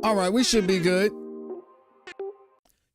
All right, we should be good.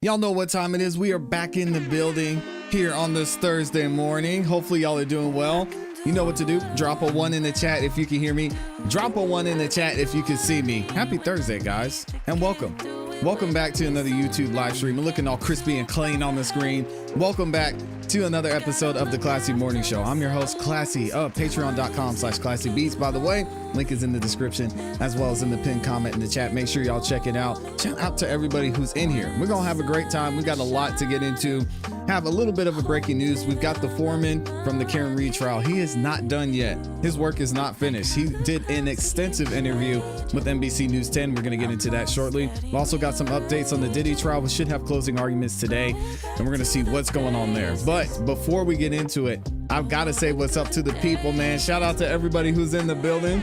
Y'all know what time it is. We are back in the building here on this Thursday morning. Hopefully y'all are doing well. You know what to do. Drop a 1 in the chat if you can hear me. Drop a 1 in the chat if you can see me. Happy Thursday, guys, and welcome. Welcome back to another YouTube live stream. We're looking all crispy and clean on the screen. Welcome back to another episode of the ClassE Morning Show. I'm your host, ClassE, of patreon.com/ClassEbeats. By the way, link is in the description as well as in the pinned comment in the chat. Make sure y'all check it out. Shout out to everybody who's in here. We're going to have a great time. We got a lot to get into. Have a little bit of a breaking news. We've got the Foreman from the Karen Reed trial. He is not done yet. His work is not finished. He did an extensive interview with NBC News 10. We're going to get into that shortly. We've also got some updates on the Diddy trial. We should have closing arguments today, and we're going to see what's going on there. But before we get into it, I've got to say what's up to the people, man. Shout out to everybody who's in the building.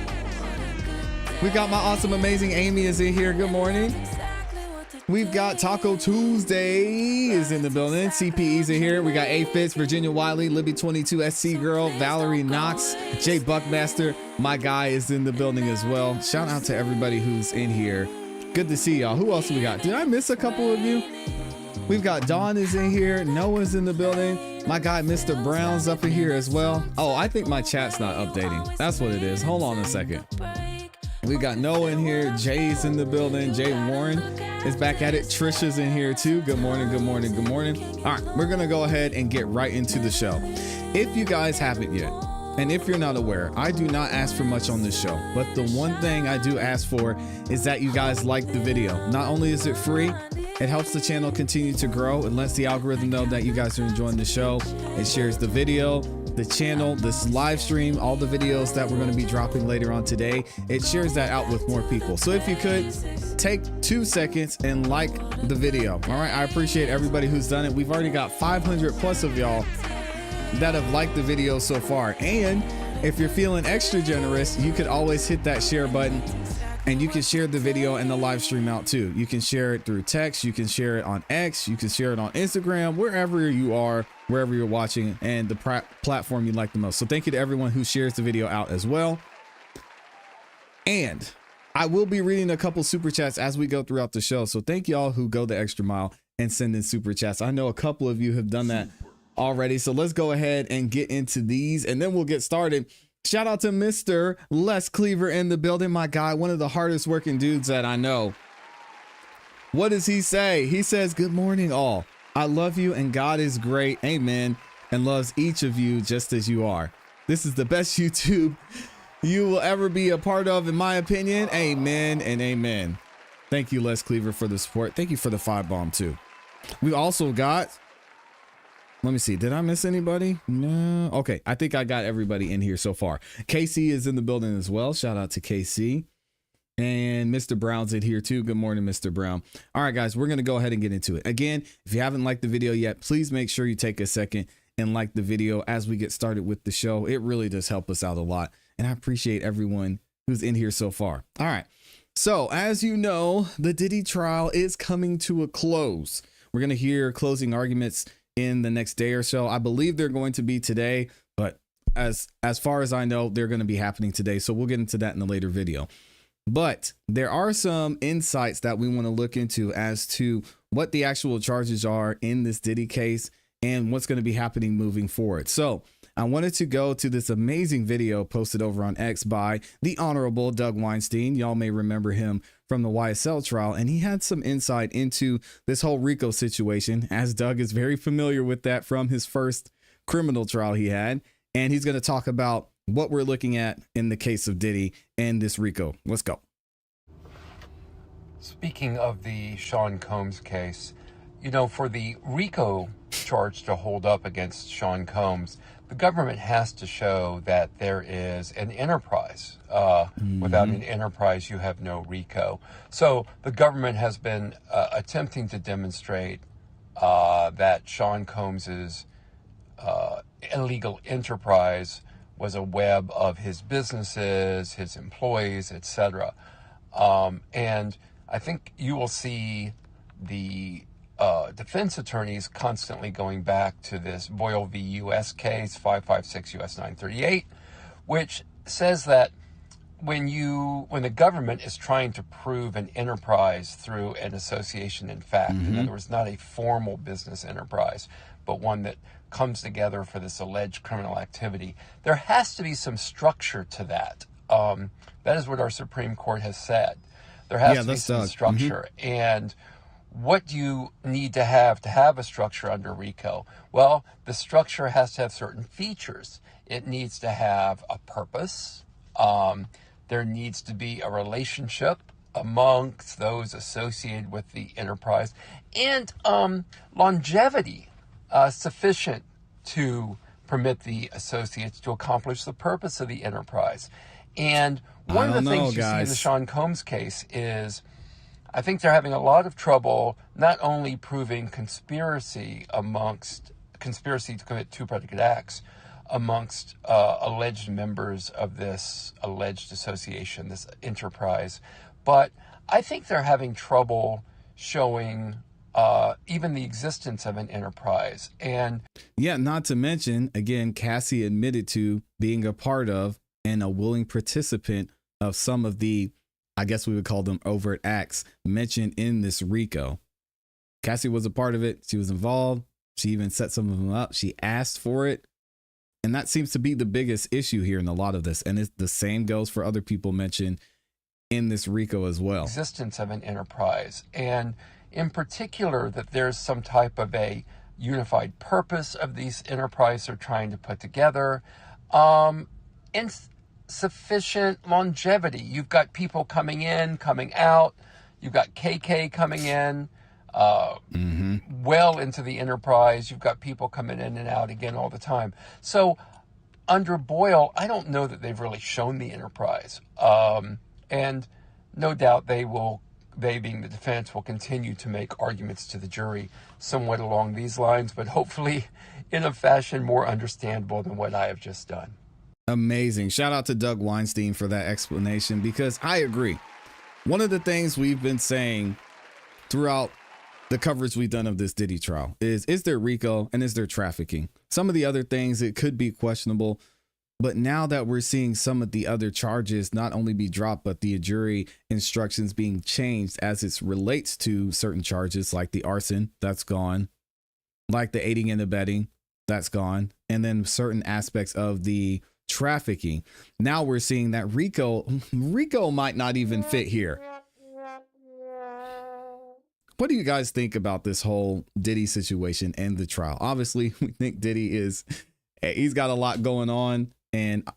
We got my awesome, amazing Amy is in here. Good morning. We've got Taco Tuesday is in the building. CPE's in here. We got A Fitz, Virginia Wiley, Libby22, SC Girl, Valerie Knox, Jay Buckmaster. My guy is in the building as well. Shout out to everybody who's in here. Good to see y'all. Who else we got? Did I miss a couple of you? We've got Dawn is in here. Noah's in the building. My guy, Mr. Brown's up in here as well. Oh, I think my chat's not updating. That's what it is. Hold on a second. We got Noah in here. Jay's in the building. Jay Warren is back at it. Trisha's in here too. Good morning, good morning, good morning. All right, we're gonna go ahead and get right into the show. If you guys haven't yet, and if you're not aware, I do not ask for much on this show, but the one thing I do ask for is that you guys like the video. Not only is it free, it helps the channel continue to grow. It lets the algorithm know that you guys are enjoying the show. It shares the video, the channel, this live stream, all the videos that we're going to be dropping later on today. It shares that out with more people. So if you could take 2 seconds and like the video. All right. I appreciate everybody who's done it. We've already got 500 plus of y'all that have liked the video so far. And if you're feeling extra generous, you could always hit that share button and you can share the video and the live stream out too. You can share it through text. You can share it on X. You can share it on Instagram, wherever you are, wherever you're watching, and the platform you like the most. So thank you to everyone who shares the video out as well. And I will be reading a couple super chats as we go throughout the show. So thank y'all who go the extra mile and send in super chats. I know a couple of you have done that already. So let's go ahead and get into these and then we'll get started. Shout out to Mr. Les Cleaver in the building, my guy, one of the hardest working dudes that I know. What does he say? He says, good morning, all. I love you and God is great. Amen. And loves each of you just as you are. This is the best YouTube you will ever be a part of, in my opinion. Amen and amen. Thank you, Les Cleaver, for the support. Thank you for the 5-bomb too. We also got, let me see. Did I miss anybody? No. Okay. I think I got everybody in here so far. KC is in the building as well. Shout out to KC. And Mr. Brown's in here too. Good morning, Mr. Brown. All right, guys, we're going to go ahead and get into it. Again, if you haven't liked the video yet, please make sure you take a second and like the video as we get started with the show. It really does help us out a lot. And I appreciate everyone who's in here so far. All right. So as you know, the Diddy trial is coming to a close. We're going to hear closing arguments in the next day or so. I believe they're going to be today, but as far as I know, they're going to be happening today. So we'll get into that in a later video. But there are some insights that we want to look into as to what the actual charges are in this Diddy case and what's going to be happening moving forward. So I wanted to go to this amazing video posted over on X by the Honorable Doug Weinstein. Y'all may remember him from the YSL trial, and he had some insight into this whole RICO situation, as Doug is very familiar with that from his first criminal trial he had. And he's going to talk about what we're looking at in the case of Diddy and this RICO. Let's go. Speaking of the Sean Combs case, you know, for the RICO charge to hold up against Sean Combs, the government has to show that there is an enterprise. Without an enterprise, you have no RICO. So the government has been attempting to demonstrate that Sean Combs's illegal enterprise was a web of his businesses, his employees, etc. And I think you will see the defense attorneys constantly going back to this Boyle v. U.S. case, 556 U.S. 938, which says that when the government is trying to prove an enterprise through an association in fact, in other words, not a formal business enterprise, but one that comes together for this alleged criminal activity, there has to be some structure to that. That is what our Supreme Court has said. There has to be some structure. And what do you need to have a structure under RICO? Well, the structure has to have certain features. It needs to have a purpose. There needs to be a relationship amongst those associated with the enterprise, and longevity sufficient to permit the associates to accomplish the purpose of the enterprise. And one of the things you see in the Sean Combs case is, I think they're having a lot of trouble not only proving conspiracy to commit two predicate acts amongst alleged members of this alleged association, this enterprise, but I think they're having trouble showing even the existence of an enterprise. And yeah, not to mention, again, Cassie admitted to being a part of and a willing participant of some of the, I guess we would call them overt acts mentioned in this RICO. Cassie was a part of it. She was involved. She even set some of them up. She asked for it. And that seems to be the biggest issue here in a lot of this. And the same goes for other people mentioned in this RICO as well. Existence of an enterprise. And in particular, that there's some type of a unified purpose of these enterprises are trying to put together. And sufficient longevity. You've got people coming in, coming out. You've got KK coming in well into the enterprise. You've got people coming in and out again all the time. So under Boyle, I don't know that they've really shown the enterprise. And no doubt they being the defense, will continue to make arguments to the jury somewhat along these lines, but hopefully in a fashion more understandable than what I have just done. Amazing. Shout out to Doug Weinstein for that explanation, because I agree. One of the things we've been saying throughout the coverage we've done of this Diddy trial is there RICO and is there trafficking? Some of the other things, it could be questionable, but now that we're seeing some of the other charges not only be dropped, but the jury instructions being changed as it relates to certain charges, like the arson, that's gone, like the aiding and abetting, that's gone, and then certain aspects of the trafficking. Now we're seeing that RICO might not even fit here. What do you guys think about this whole Diddy situation and the trial? Obviously, we think Diddy he's got a lot going on, and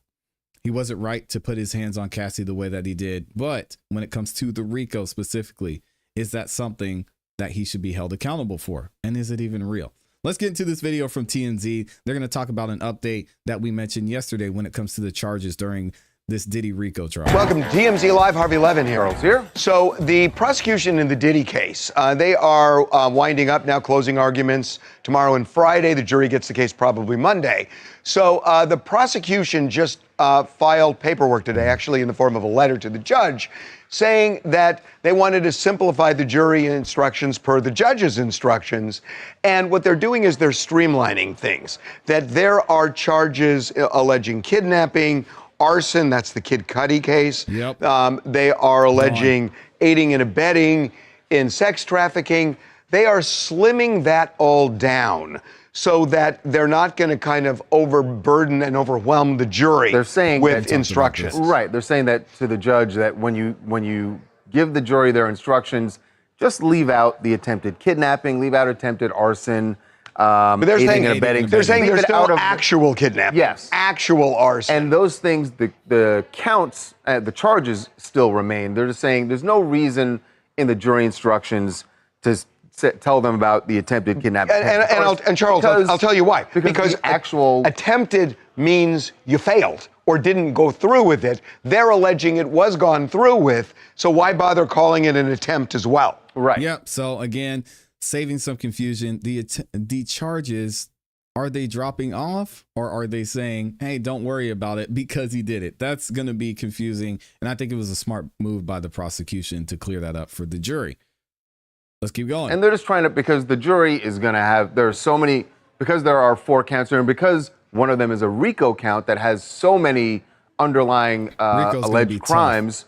he wasn't right to put his hands on Cassie the way that he did. But when it comes to the RICO specifically, is that something that he should be held accountable for? And is it even real? Let's get into this video from TMZ. They're going to talk about an update that we mentioned yesterday when it comes to the charges during this Diddy RICO trial. Welcome to TMZ Live. Harvey Levin here. Harold's here. So the prosecution in the Diddy case, they are winding up now, closing arguments tomorrow and Friday. The jury gets the case probably Monday. So the prosecution just filed paperwork today, actually in the form of a letter to the judge, saying that they wanted to simplify the jury instructions per the judge's instructions. And what they're doing is they're streamlining things, that there are charges alleging kidnapping, arson, that's the Kid Cudi case. Yep. They are alleging aiding and abetting in sex trafficking. They are slimming that all down so that they're not going to kind of overburden and overwhelm the jury with instructions. Right. They're saying that to the judge, that when you give the jury their instructions, just leave out the attempted kidnapping, leave out attempted arson, but they're saying there's still actual kidnapping. Yes. Actual arson. And those things, the counts, the charges still remain. They're just saying there's no reason in the jury instructions to tell them about the attempted kidnapping. And Charles, I'll tell you why. Because actual attempted means you failed or didn't go through with it. They're alleging it was gone through with, so why bother calling it an attempt as well? Right. Yep. So again, saving some confusion, the charges, are they dropping off or are they saying, hey, don't worry about it because he did it? That's going to be confusing. And I think it was a smart move by the prosecution to clear that up for the jury. Let's keep going. And they're just trying to, because the jury is going to have, there are so many, because there are 4 counts there, and because one of them is a RICO count that has so many underlying Rico's gonna be alleged tough. crimes.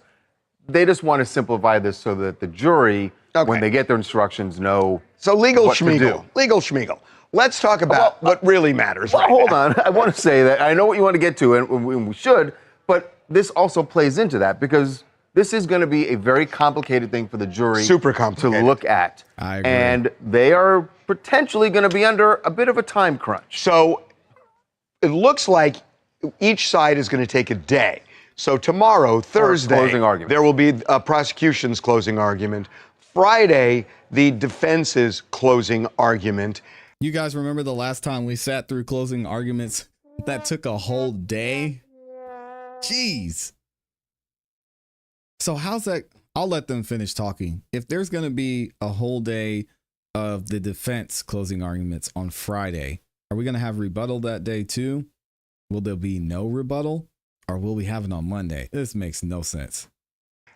They just want to simplify this so that the jury, Okay. when they get their instructions, know So legal what to do. schmiegel. Legal schmiegel. Let's talk about what really matters Well, right hold now. on. I want to say that I know what you want to get to, and we should, but this also plays into that because this is going to be a very complicated thing for the jury Super complicated. to look at. I agree. And they are potentially going to be under a bit of a time crunch. So it looks like each side is going to take a day. So tomorrow, Thursday, closing arguments. there will be a prosecution's closing argument. Friday, the defense's closing argument. You guys remember the last time we sat through closing arguments? That took a whole day. Jeez. So how's that? I'll let them finish talking. If there's going to be a whole day of the defense closing arguments on Friday, are we going to have rebuttal that day too? Will there be no rebuttal? Or will we have it on Monday? This makes no sense.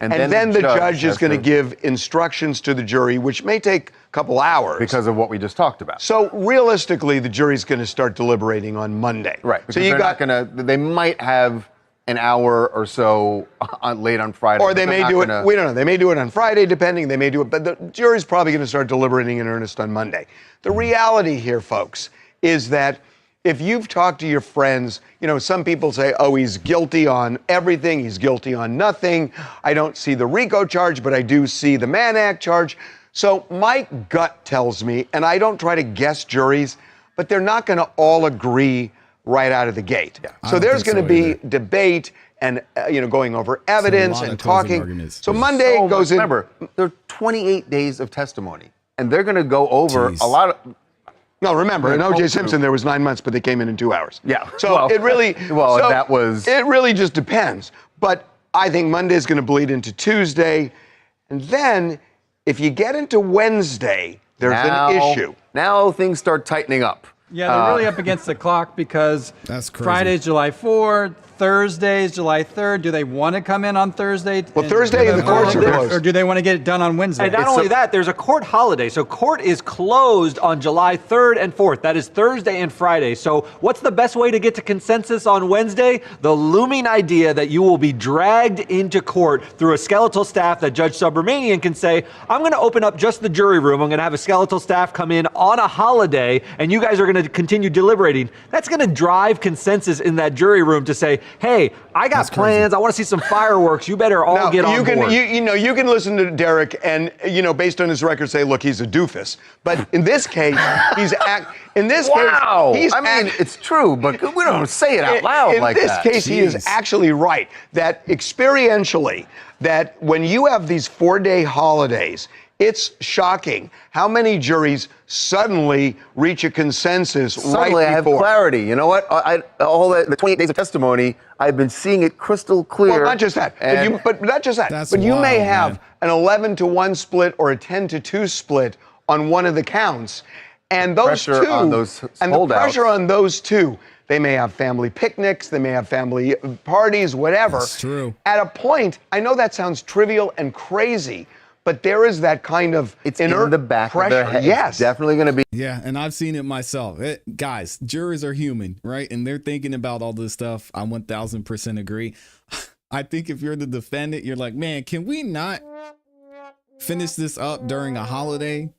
And then the judge is going to give instructions to the jury, which may take a couple hours. Because of what we just talked about. So realistically, the jury's going to start deliberating on Monday. Right. So you got they might have an hour or so late on Friday. Or they may do it, we don't know, they may do it on Friday, depending, they may do it, but the jury's probably going to start deliberating in earnest on Monday. The reality here, folks, is that if you've talked to your friends, some people say, oh, he's guilty on everything, he's guilty on nothing. I don't see the RICO charge, but I do see the Mann Act charge. So my gut tells me, and I don't try to guess juries, but they're not going to all agree right out of the gate. Yeah. So there's going to be debate and going over evidence and talking. So Monday goes in. Remember, there are 28 days of testimony, and they're going to go over a lot of. No, remember, in O.J. Simpson, there was 9 months, but they came in 2 hours. Yeah. So it really. That was. It really just depends. But I think Monday's going to bleed into Tuesday, and then if you get into Wednesday, there's an issue. Now things start tightening up. Yeah, they're really up against the clock because That's crazy. Friday's July 4th, Thursday's July 3rd. Do they want to come in on Thursday? Well, Thursday the courts are closed. Or do they want to get it done on Wednesday? And not only that, there's a court holiday. So court is closed on July 3rd and 4th. That is Thursday and Friday. So what's the best way to get to consensus on Wednesday? The looming idea that you will be dragged into court through a skeletal staff that Judge Subramanian can say, I'm going to open up just the jury room. I'm going to have a skeletal staff come in on a holiday, and you guys are going to continue deliberating. That's going to drive consensus in that jury room to say, hey, I got plans. I want to see some fireworks. You better all get on board. You can listen to Derek and, based on his record, say, look, he's a doofus. But in this case, he's it's true, but we don't say it out loud like that. In this case, he is actually right. That experientially, that when you have these 4-day holidays, it's shocking how many juries suddenly reach a consensus Suddenly right I have before. clarity. You know what? All the 28 days of testimony, I've been seeing it crystal clear. Well, not just that. But not just that. That's But you may wild, have man. an 11-1 split or a 10-2 split on one of the counts. And those Pressure two, on those and the holdouts. pressure on those two, they may have family picnics, they may have family parties, whatever. That's true. At a point, I know that sounds trivial and crazy, but there is that kind of It's inert in the back pressure. of their head. Yes. It's definitely going to be. Yeah, and I've seen it myself. Guys, jurors are human, right? And they're thinking about all this stuff. I 1000% agree. I think if you're the defendant, you're like, man, can we not finish this up during a holiday?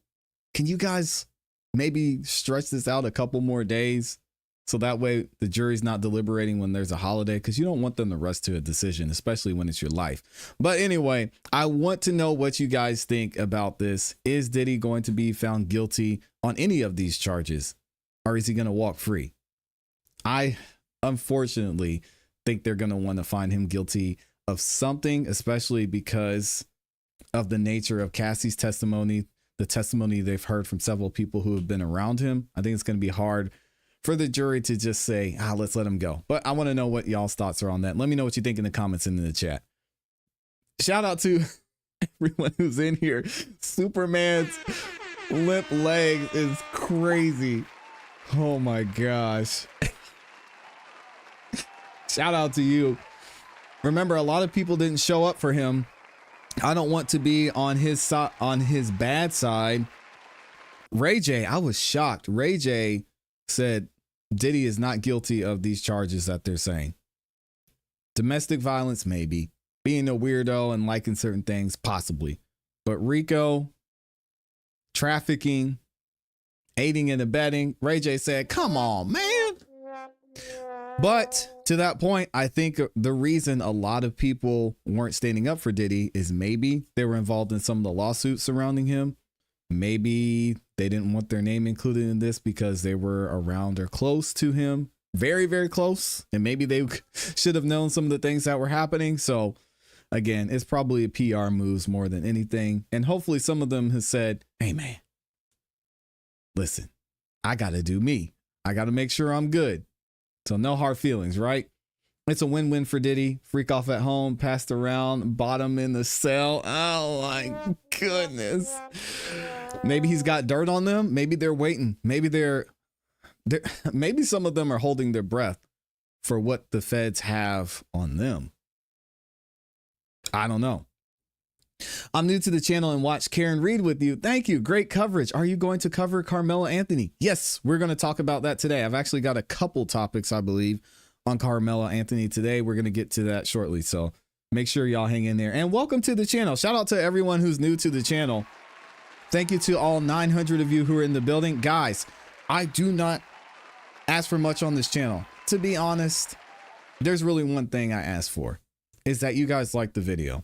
Can you guys maybe stretch this out a couple more days so that way the jury's not deliberating when there's a holiday? Because you don't want them to rush to a decision, especially when it's your life. But anyway, I want to know what you guys think about this. Is Diddy going to be found guilty on any of these charges, or is he going to walk free? I unfortunately think they're going to want to find him guilty of something, especially because of the nature of Cassie's testimony, the testimony they've heard from several people who have been around him. I think it's going to be hard for the jury to just say, let's let him go. But I want to know what y'all's thoughts are on that. Let me know what you think in the comments and in the chat. Shout out to everyone who's in here. Superman's limp leg is crazy. Oh my gosh. Shout out to you. Remember, a lot of people didn't show up for him. I don't want to be on his bad side. Ray J, I was shocked. Ray J said Diddy is not guilty of these charges that they're saying. Domestic violence, maybe. Being a weirdo and liking certain things, possibly. But RICO, trafficking, aiding and abetting, Ray J said, come on, man. But to that point, I think the reason a lot of people weren't standing up for Diddy is maybe they were involved in some of the lawsuits surrounding him. Maybe they didn't want their name included in this because they were around or close to him. Very, very close. And maybe they should have known some of the things that were happening. So again, it's probably a PR moves more than anything. And hopefully some of them has said, hey man, listen, I got to do me. I got to make sure I'm good. So no hard feelings, right? It's a win-win for Diddy. Freak off at home, passed around, bottom in the cell. Oh my goodness. Maybe he's got dirt on them. Maybe they're waiting. Maybe maybe some of them are holding their breath for what the feds have on them. I don't know. I'm new to the channel and watch Karen Reed with you. Thank you. Great coverage. Are you going to cover Karmelo Anthony? Yes, we're going to talk about that today. I've actually got a couple topics, I believe, on Karmelo Anthony today. We're going to get to that shortly. So make sure y'all hang in there and welcome to the channel. Shout out to everyone who's new to the channel. Thank you to all 900 of you who are in the building. Guys, I do not ask for much on this channel. To be honest, there's really one thing I ask for is that you guys like the video.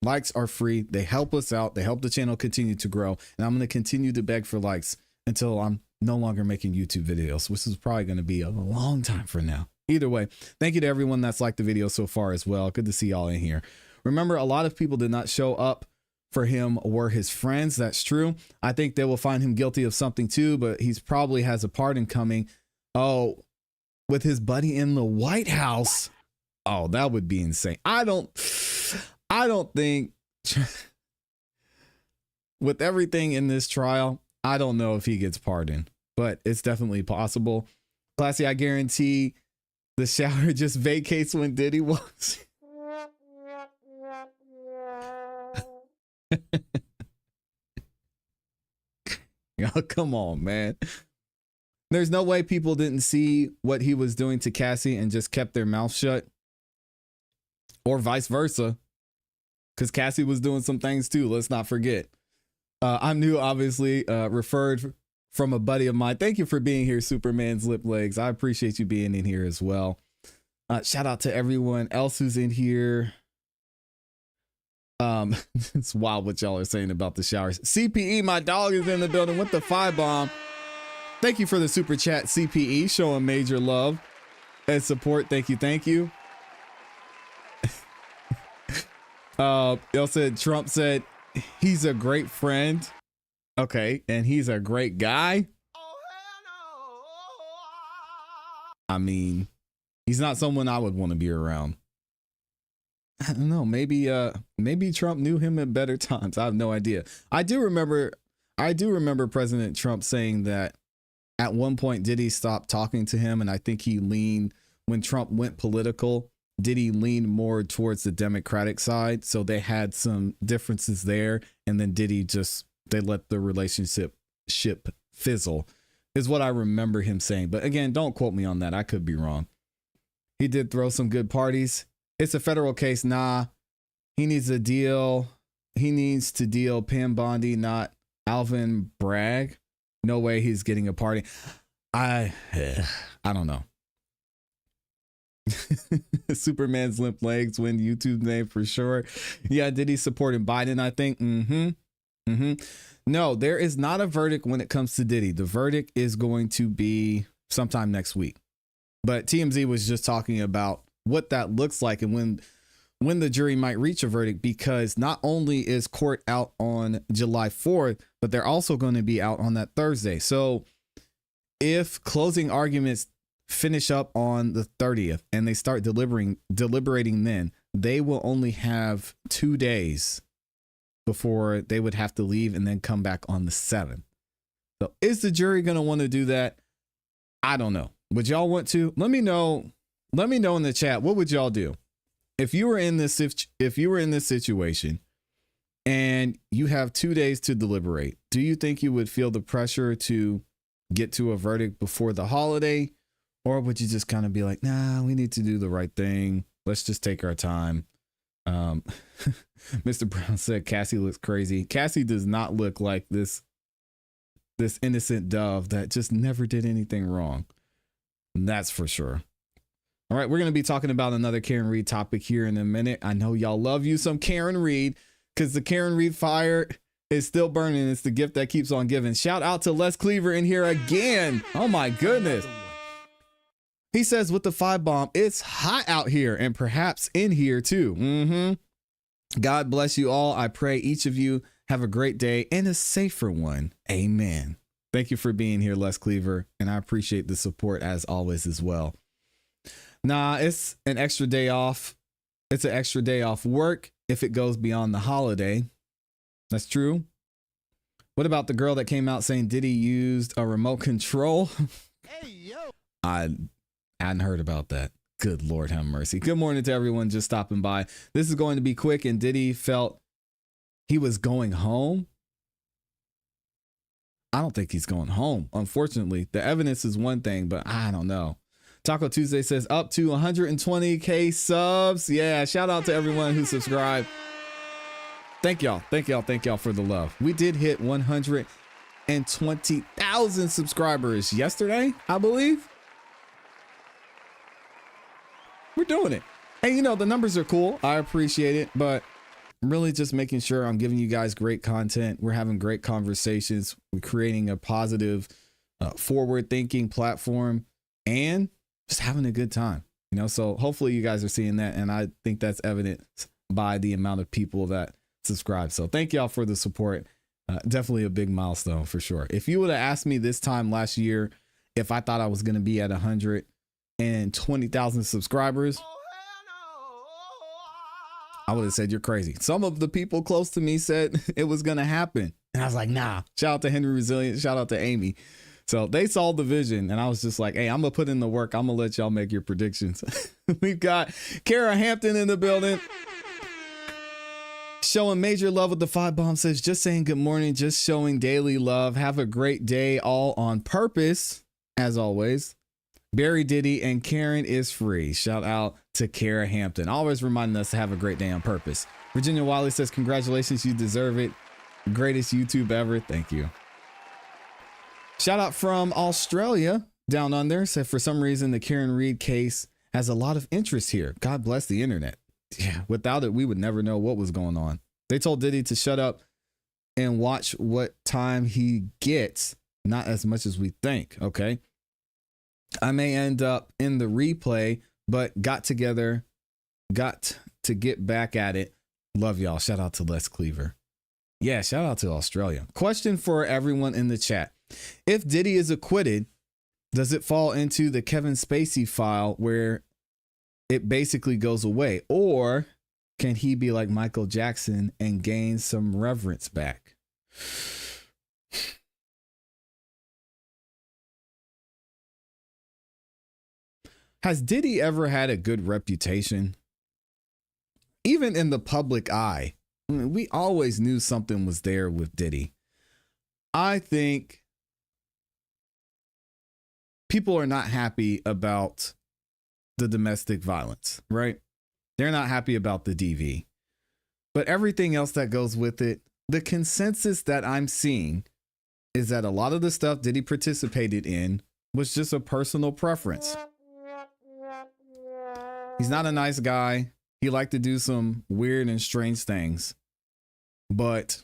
Likes are free. They help us out. They help the channel continue to grow. And I'm going to continue to beg for likes until I'm no longer making YouTube videos, which is probably going to be a long time from now. Either way, thank you to everyone that's liked the video so far as well. Good to see y'all in here. Remember, a lot of people did not show up for him or his friends. That's true. I think they will find him guilty of something too, but he's probably has a pardon coming. Oh, with his buddy in the White House. Oh, that would be insane. I don't think with everything in this trial, I don't know if he gets pardoned, but it's definitely possible. ClassE, I guarantee the shower just vacates when Diddy walks. Yo, come on, man. There's no way people didn't see what he was doing to Cassie and just kept their mouth shut, or vice versa. Because Cassie was doing some things too. Let's not forget. I'm new, obviously, referred from a buddy of mine. Thank you for being here, Superman's Lip Legs. I appreciate you being in here as well. Shout out to everyone else who's in here. It's wild what y'all are saying about the showers. CPE, my dog, is in the building with the 5-bomb. Thank you for the super chat, CPE, showing major love and support. Thank you. Thank you. Y'all said Trump said he's a great friend. Okay, and he's a great guy. I mean, he's not someone I would want to be around. I don't know. Maybe Trump knew him at better times. I have no idea. I do remember President Trump saying that at one point Diddy stopped talking to him, and I think he leaned when Trump went political. Diddy leaned more towards the Democratic side, so they had some differences there, and then Diddy they let the relationship fizzle, is what I remember him saying. But again, don't quote me on that. I could be wrong. He did throw some good parties. It's a federal case. Nah, he needs a deal. He needs to deal Pam Bondi, not Alvin Bragg. No way he's getting a party. I don't know. Superman's Limp Legs win YouTube name for sure. Yeah, did he support Biden? I think. No, there is not a verdict when it comes to Diddy. The verdict is going to be sometime next week. But TMZ was just talking about what that looks like and when the jury might reach a verdict, because not only is court out on July 4th, but they're also going to be out on that Thursday. So if closing arguments finish up on the 30th and they start deliberating then, they will only have 2 days before they would have to leave and then come back on the 7th. So is the jury going to want to do that? I don't know. Would y'all want to? Let me know in the chat. What would y'all do if you were in this situation and you have 2 days to deliberate? Do you think you would feel the pressure to get to a verdict before the holiday? Or would you just kind of be like, nah, we need to do the right thing. Let's just take our time. Mr. Brown said Cassie looks crazy. Cassie does not look like this innocent dove that just never did anything wrong. That's for sure. All right, we're going to be talking about another Karen Reed topic here in a minute. I know y'all love you some Karen Reed because the Karen Reed fire is still burning. It's the gift that keeps on giving. Shout out to Les Cleaver in here again. Oh my goodness. He says with the 5 bomb, it's hot out here and perhaps in here too. God bless you all. I pray each of you have a great day and a safer one. Amen. Thank you for being here, Les Cleaver. And I appreciate the support as always as well. Nah, it's an extra day off. It's an extra day off work if it goes beyond the holiday. That's true. What about the girl that came out saying Diddy used a remote control? Hey, yo. I hadn't heard about that. Good Lord have mercy. Good morning to everyone just stopping by. This is going to be quick, and Diddy felt he was going home. I don't think he's going home. Unfortunately, the evidence is one thing, but I don't know. Taco Tuesday says up to 120K subs. Yeah, shout out to everyone who subscribed. Thank y'all. Thank y'all. Thank y'all for the love. We did hit 120,000 subscribers yesterday, I believe. We're doing it. Hey, you know, the numbers are cool. I appreciate it, but really just making sure I'm giving you guys great content. We're having great conversations. We're creating a positive, forward thinking platform and just having a good time, you know? So hopefully you guys are seeing that. And I think that's evident by the amount of people that subscribe. So thank y'all for the support. Definitely a big milestone for sure. If you would have asked me this time last year, if I thought I was going to be at 120,000 subscribers, I would have said you're crazy. Some of the people close to me said it was going to happen. And I was like, nah. Shout out to Henry Resilient. Shout out to Amy. So they saw the vision and I was just like, hey, I'm going to put in the work. I'm going to let y'all make your predictions. We've got Kara Hampton in the building. Showing major love with the 5 bomb says, just saying good morning, just showing daily love. Have a great day, all on purpose, as always. Barry Diddy and Karen is free. Shout out to Kara Hampton. Always reminding us to have a great day on purpose. Virginia Wiley says, congratulations, you deserve it. Greatest YouTube ever. Thank you. Shout out from Australia down under. Said for some reason the Karen Reed case has a lot of interest here. God bless the internet. Yeah, without it, we would never know what was going on. They told Diddy to shut up and watch what time he gets, not as much as we think. Okay. I may end up in the replay, but got to get back at it. Love y'all. Shout out to Les Cleaver. Yeah, shout out to Australia. Question for everyone in the chat. If Diddy is acquitted, does it fall into the Kevin Spacey file where it basically goes away? Or can he be like Michael Jackson and gain some reverence back? Has Diddy ever had a good reputation? Even in the public eye, I mean, we always knew something was there with Diddy. I think people are not happy about the domestic violence, right? They're not happy about the DV. But everything else that goes with it, the consensus that I'm seeing is that a lot of the stuff Diddy participated in was just a personal preference. He's not a nice guy. He liked to do some weird and strange things. But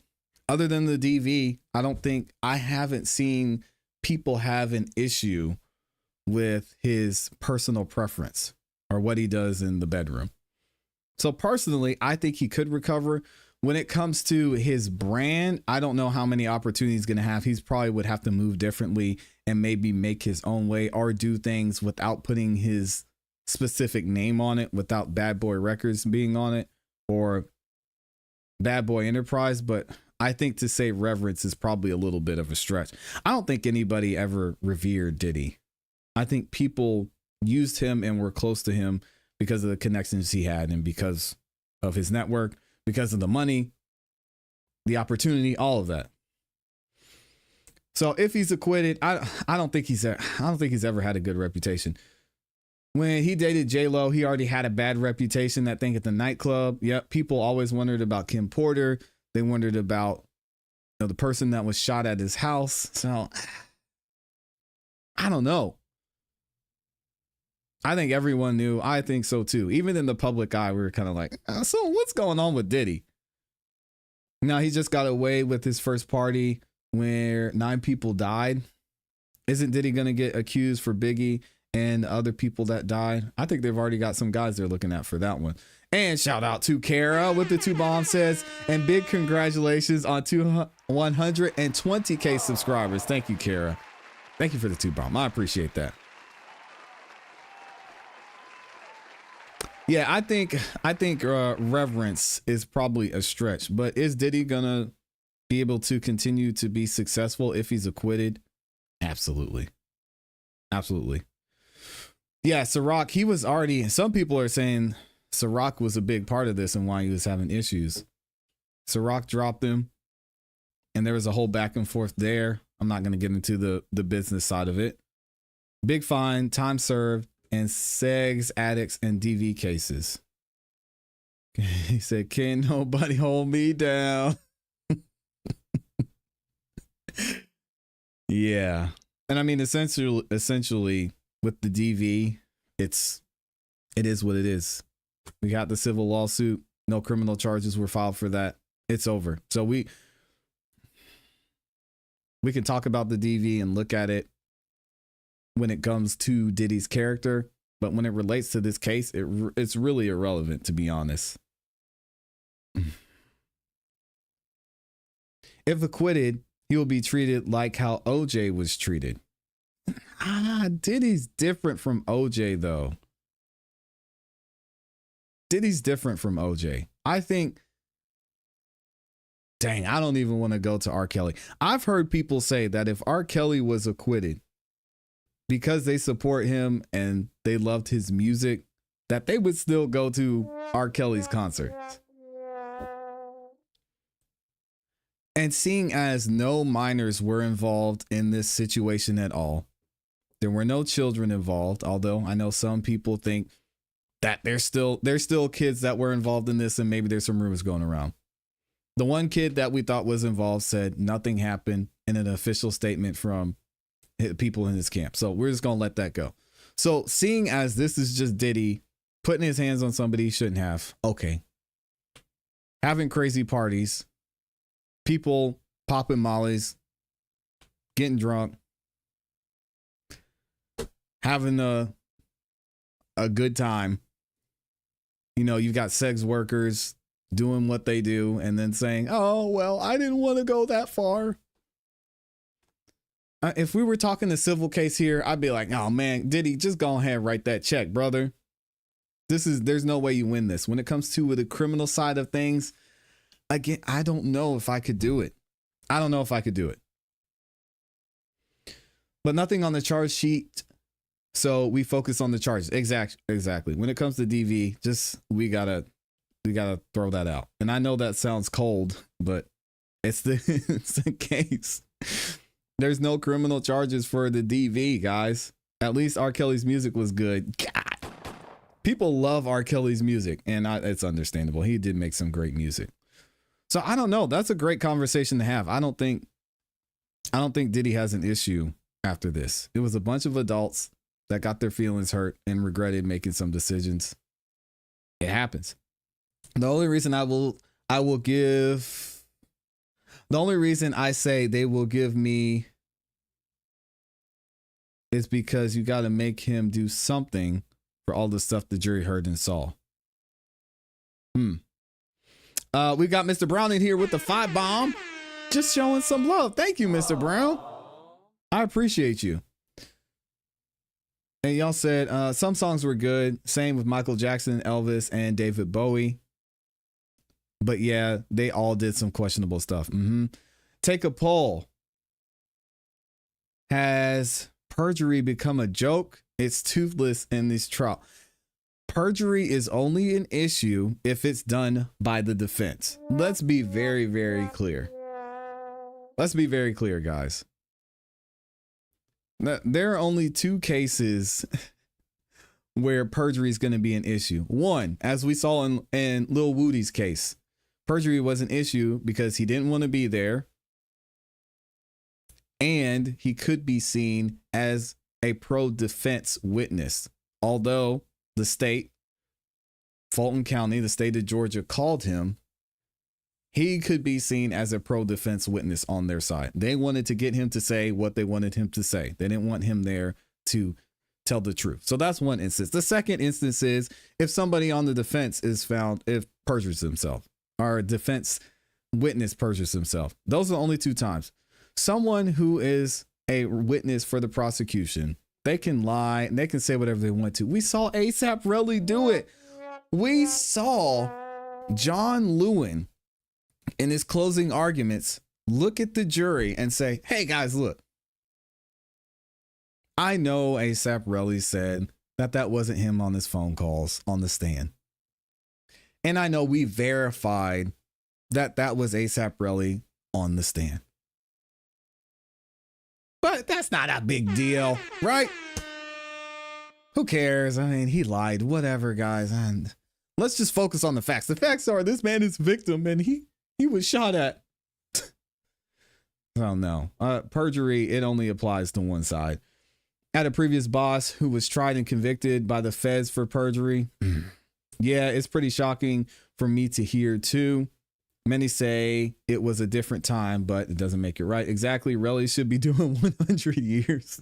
other than the DV, I haven't seen people have an issue with his personal preference or what he does in the bedroom. So personally, I think he could recover. When it comes to his brand, I don't know how many opportunities he's going to have. He's probably would have to move differently and maybe make his own way or do things without putting his specific name on it, without Bad Boy Records being on it or Bad Boy Enterprise. But I think to say reverence is probably a little bit of a stretch. I don't think anybody ever revered Diddy. I think people used him and were close to him because of the connections he had and because of his network, because of the money, the opportunity, all of that. So if he's acquitted, I don't think he's ever had a good reputation. When he dated J-Lo, he already had a bad reputation, that thing at the nightclub. Yep, people always wondered about Kim Porter. They wondered about the person that was shot at his house. So, I don't know. I think everyone knew. I think so too. Even in the public eye, we were kind of like, so what's going on with Diddy? Now, he just got away with his first party where 9 people died. Isn't Diddy going to get accused for Biggie and other people that died? I think they've already got some guys they're looking at for that one. And shout out to Kara with the 2 bombs says, and big congratulations on 120K subscribers. Thank you, Kara. Thank you for the 2 bomb. I appreciate that. Yeah, I think reverence is probably a stretch, but is Diddy gonna be able to continue to be successful if he's acquitted? Absolutely. Absolutely. Yeah, Ciroc, he was already, some people are saying Ciroc was a big part of this and why he was having issues. Ciroc dropped him and there was a whole back and forth there. I'm not going to get into the business side of it. Big fine, time served, and segs, addicts, and DV cases. He said, can't nobody hold me down. Yeah. And I mean, essentially with the DV, it is what it is. We got the civil lawsuit. No criminal charges were filed for that. It's over. So we can talk about the DV and look at it when it comes to Diddy's character. But when it relates to this case, it's really irrelevant, to be honest. If acquitted, he will be treated like how OJ was treated. Diddy's different from OJ, though. Diddy's different from OJ. I think, dang, I don't even want to go to R. Kelly. I've heard people say that if R. Kelly was acquitted, because they support him and they loved his music, that they would still go to R. Kelly's concerts. And seeing as no minors were involved in this situation at all, there were no children involved, although I know some people think that there's still kids that were involved in this, and maybe there's some rumors going around. The one kid that we thought was involved said nothing happened in an official statement from people in his camp. So we're just going to let that go. So seeing as this is just Diddy putting his hands on somebody he shouldn't have. Okay. Having crazy parties, people popping mollies, getting drunk, having a good time. You know, you've got sex workers doing what they do and then saying, oh, well, I didn't want to go that far. If we were talking a civil case here, I'd be like, oh man, Diddy, just go ahead and write that check, brother. There's no way you win this. When it comes to the criminal side of things, again, I don't know if I could do it. But nothing on the charge sheet. So we focus on the charges. Exactly. When it comes to DV, just we gotta throw that out. And I know that sounds cold, but it's the case. There's no criminal charges for the DV, guys. At least R. Kelly's music was good. God. People love R. Kelly's music, and it's understandable. He did make some great music. So I don't know. That's a great conversation to have. I don't think Diddy has an issue after this. It was a bunch of adults that got their feelings hurt and regretted making some decisions. It happens. The only reason I say they will give me is because you got to make him do something for all the stuff the jury heard and saw. We got Mr. Brown in here with the 5 bomb. Just showing some love. Thank you, Mr. Brown. I appreciate you. And y'all said some songs were good. Same with Michael Jackson, Elvis, and David Bowie. But yeah, they all did some questionable stuff. Take a poll. Has perjury become a joke? It's toothless in this trial. Perjury is only an issue if it's done by the defense. Let's be very, very clear. Let's be very clear, guys. There are only 2 cases where perjury is going to be an issue. One, as we saw in Lil Woody's case, perjury was an issue because he didn't want to be there. And he could be seen as a pro-defense witness. Although the state, Fulton County, the state of Georgia, called him, he could be seen as a pro-defense witness on their side. They wanted to get him to say what they wanted him to say. They didn't want him there to tell the truth. So that's one instance. The second instance is if somebody on the defense is found, if perjures himself, or a defense witness perjures himself. Those are the only two times. Someone who is a witness for the prosecution, they can lie and they can say whatever they want to. We saw ASAP Rocky do it. We saw John Lewin in his closing arguments look at the jury and say, hey guys, look, I know ASAP Rocky said that wasn't him on his phone calls on the stand. And I know we verified that was ASAP Rocky on the stand. But that's not a big deal, right? Who cares? I mean, he lied, whatever, guys. And let's just focus on the facts. The facts are this man is a victim and he was shot at. Oh no, perjury, it only applies to one side. I had a previous boss who was tried and convicted by the feds for perjury. Yeah, it's pretty shocking for me to hear too. Many say it was a different time, but it doesn't make it right. Exactly. Relly should be doing 100 years.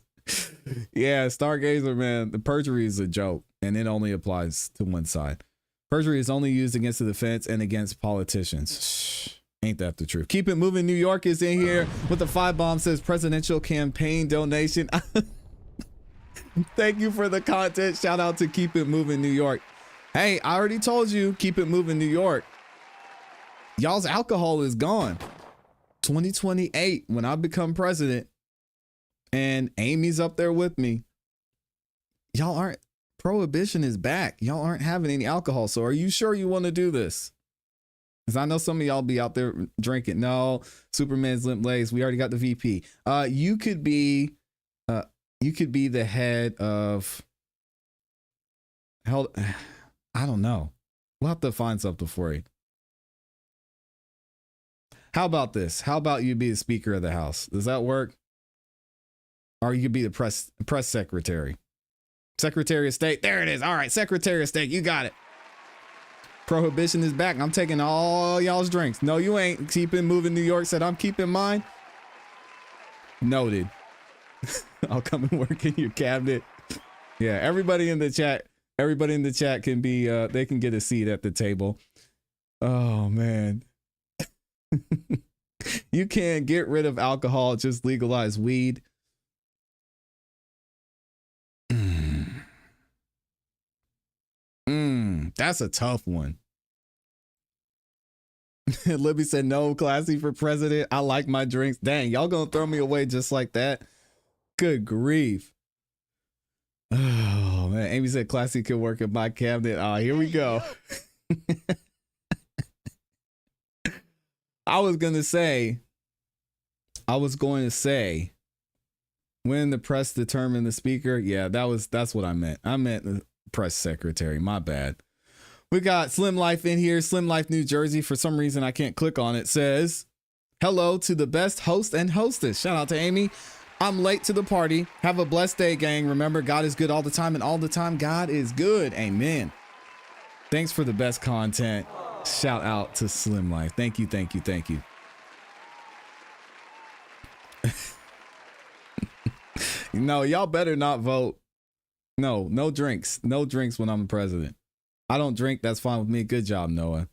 Yeah, Stargazer, man, the perjury is a joke and it only applies to one side. Perjury is only used against the defense and against politicians. Ain't that the truth? Keep It Moving New York is in here with the 5 bomb, says presidential campaign donation. Thank you for the content. Shout out to Keep It Moving New York. Hey, I already told you, Keep It Moving New York. Y'all's alcohol is gone. 2028, when I become president and Amy's up there with me, y'all aren't, prohibition is back. Y'all aren't having any alcohol. So are you sure you want to do this? Because I know some of y'all be out there drinking. No, Superman's limp legs. We already got the VP. You could be the head of hell. I don't know. We'll have to find something for you. How about this? How about you be the Speaker of the House? Does that work? Or you could be the press secretary. Secretary of State. There it is. All right, Secretary of State. You got it. Prohibition is back. I'm taking all y'all's drinks. No, you ain't. Keep It Moving New York said I'm keeping mine. Noted. I'll come and work in your cabinet. Yeah, everybody in the chat can be, they can get a seat at the table. Oh, man. You can't get rid of alcohol, just legalize weed. That's a tough one. Libby said no, classy for president. I like my drinks. Dang, y'all gonna throw me away just like that? Good grief. Oh man, Amy said classy could work in my cabinet. Oh, here we go. I was going to say, when the press determined the speaker. Yeah, that's what I meant. I meant the press secretary. My bad. We got Slim Life in here. Slim Life, New Jersey. For some reason, I can't click on it. Says, hello to the best host and hostess. Shout out to Amy. I'm late to the party. Have a blessed day, gang. Remember, God is good all the time, and all the time, God is good. Amen. Thanks for the best content. Shout out to Slim Life. Thank you, thank you, thank you. No, y'all better not vote. No drinks. No drinks when I'm president. I don't drink. That's fine with me. Good job, Noah.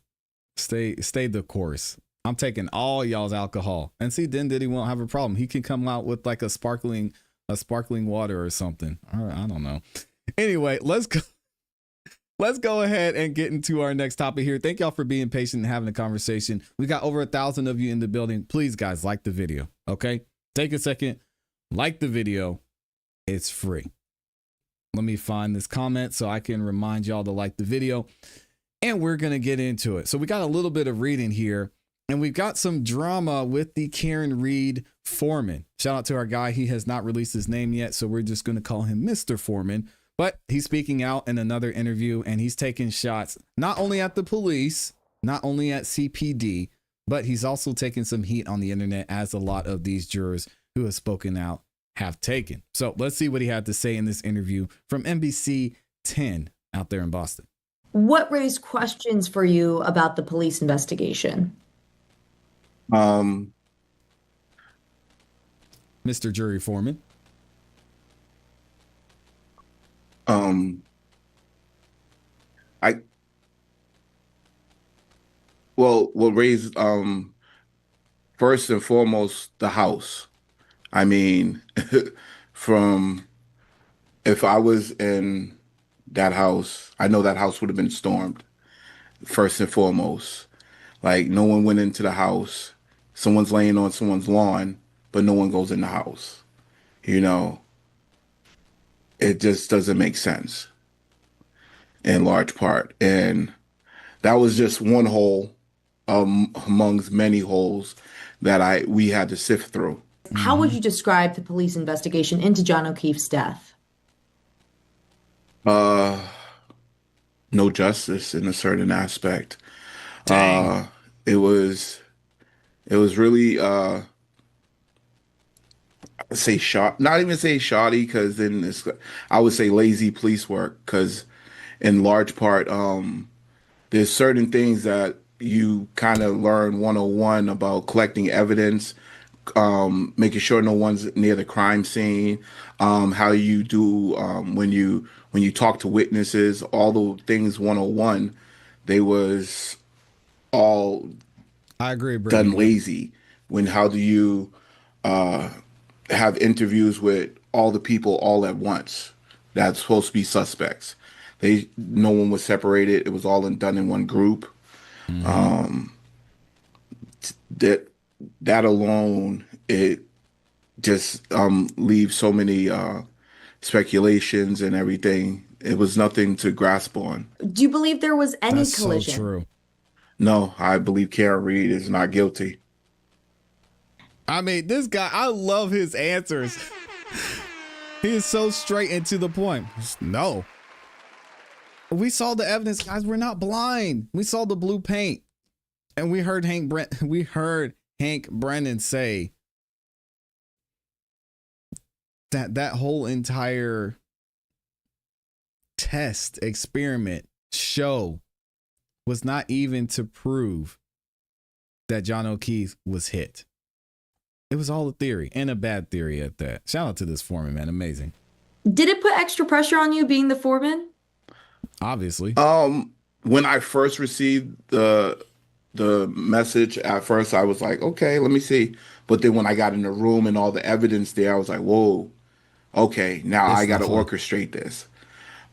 Stay the course. I'm taking all y'all's alcohol. And see, then Diddy won't have a problem. He can come out with like a sparkling water or something. All right, I don't know. Anyway, let's go ahead and get into our next topic here. Thank y'all for being patient and having a conversation. We got over 1,000 of you in the building. Please, guys, like the video. Okay, take a second, like the video. It's free. Let me find this comment so I can remind y'all to like the video, and we're going to get into it. So we got a little bit of reading here, and we've got some drama with the Karen Reed Foreman. Shout out to our guy. He has not released his name yet, so we're just going to call him Mr. Foreman. But he's speaking out in another interview, and he's taking shots not only at the police, not only at CPD, but he's also taking some heat on the internet, as a lot of these jurors who have spoken out have taken. So let's see what he had to say in this interview from NBC 10 out there in Boston. What raised questions for you about the police investigation? Mr. Jury Foreman. What raised first and foremost the house. I mean, from if I was in that house, I know that house would have been stormed. First and foremost, like no one went into the house. Someone's laying on someone's lawn, but no one goes in the house. You know, it just doesn't make sense in large part. And that was just one hole amongst many holes that we had to sift through. How would you describe the police investigation into John O'Keefe's death? No justice in a certain aspect. It was really say shot, not even say shoddy, because then I would say lazy police work, because in large part there's certain things that you kind of learn 101 about collecting evidence, making sure no one's near the crime scene, how you do when you talk to witnesses, all the things 101, they was all I agree, Brady. done lazy. How do you have interviews with all the people all at once that's supposed to be suspects? No one was separated. It was all done in one group. That alone, it just leaves so many speculations and everything. It was nothing to grasp on. Do you believe there was any That's collision? so true. No, I believe Karen Reed is not guilty. I mean, this guy, I love his answers. He is so straight and to the point. No. We saw the evidence, guys. We're not blind. We saw the blue paint. And we heard Hank Brennan say that whole entire test, experiment, show was not even to prove that John O'Keefe was hit. It was all a theory, and a bad theory at that. Shout out to this foreman, man. Amazing. Did it put extra pressure on you being the foreman? Obviously. When I first received the message, at first I was like, okay, let me see. But then when I got in the room and all the evidence there, I was like, whoa, okay, now I got to orchestrate this.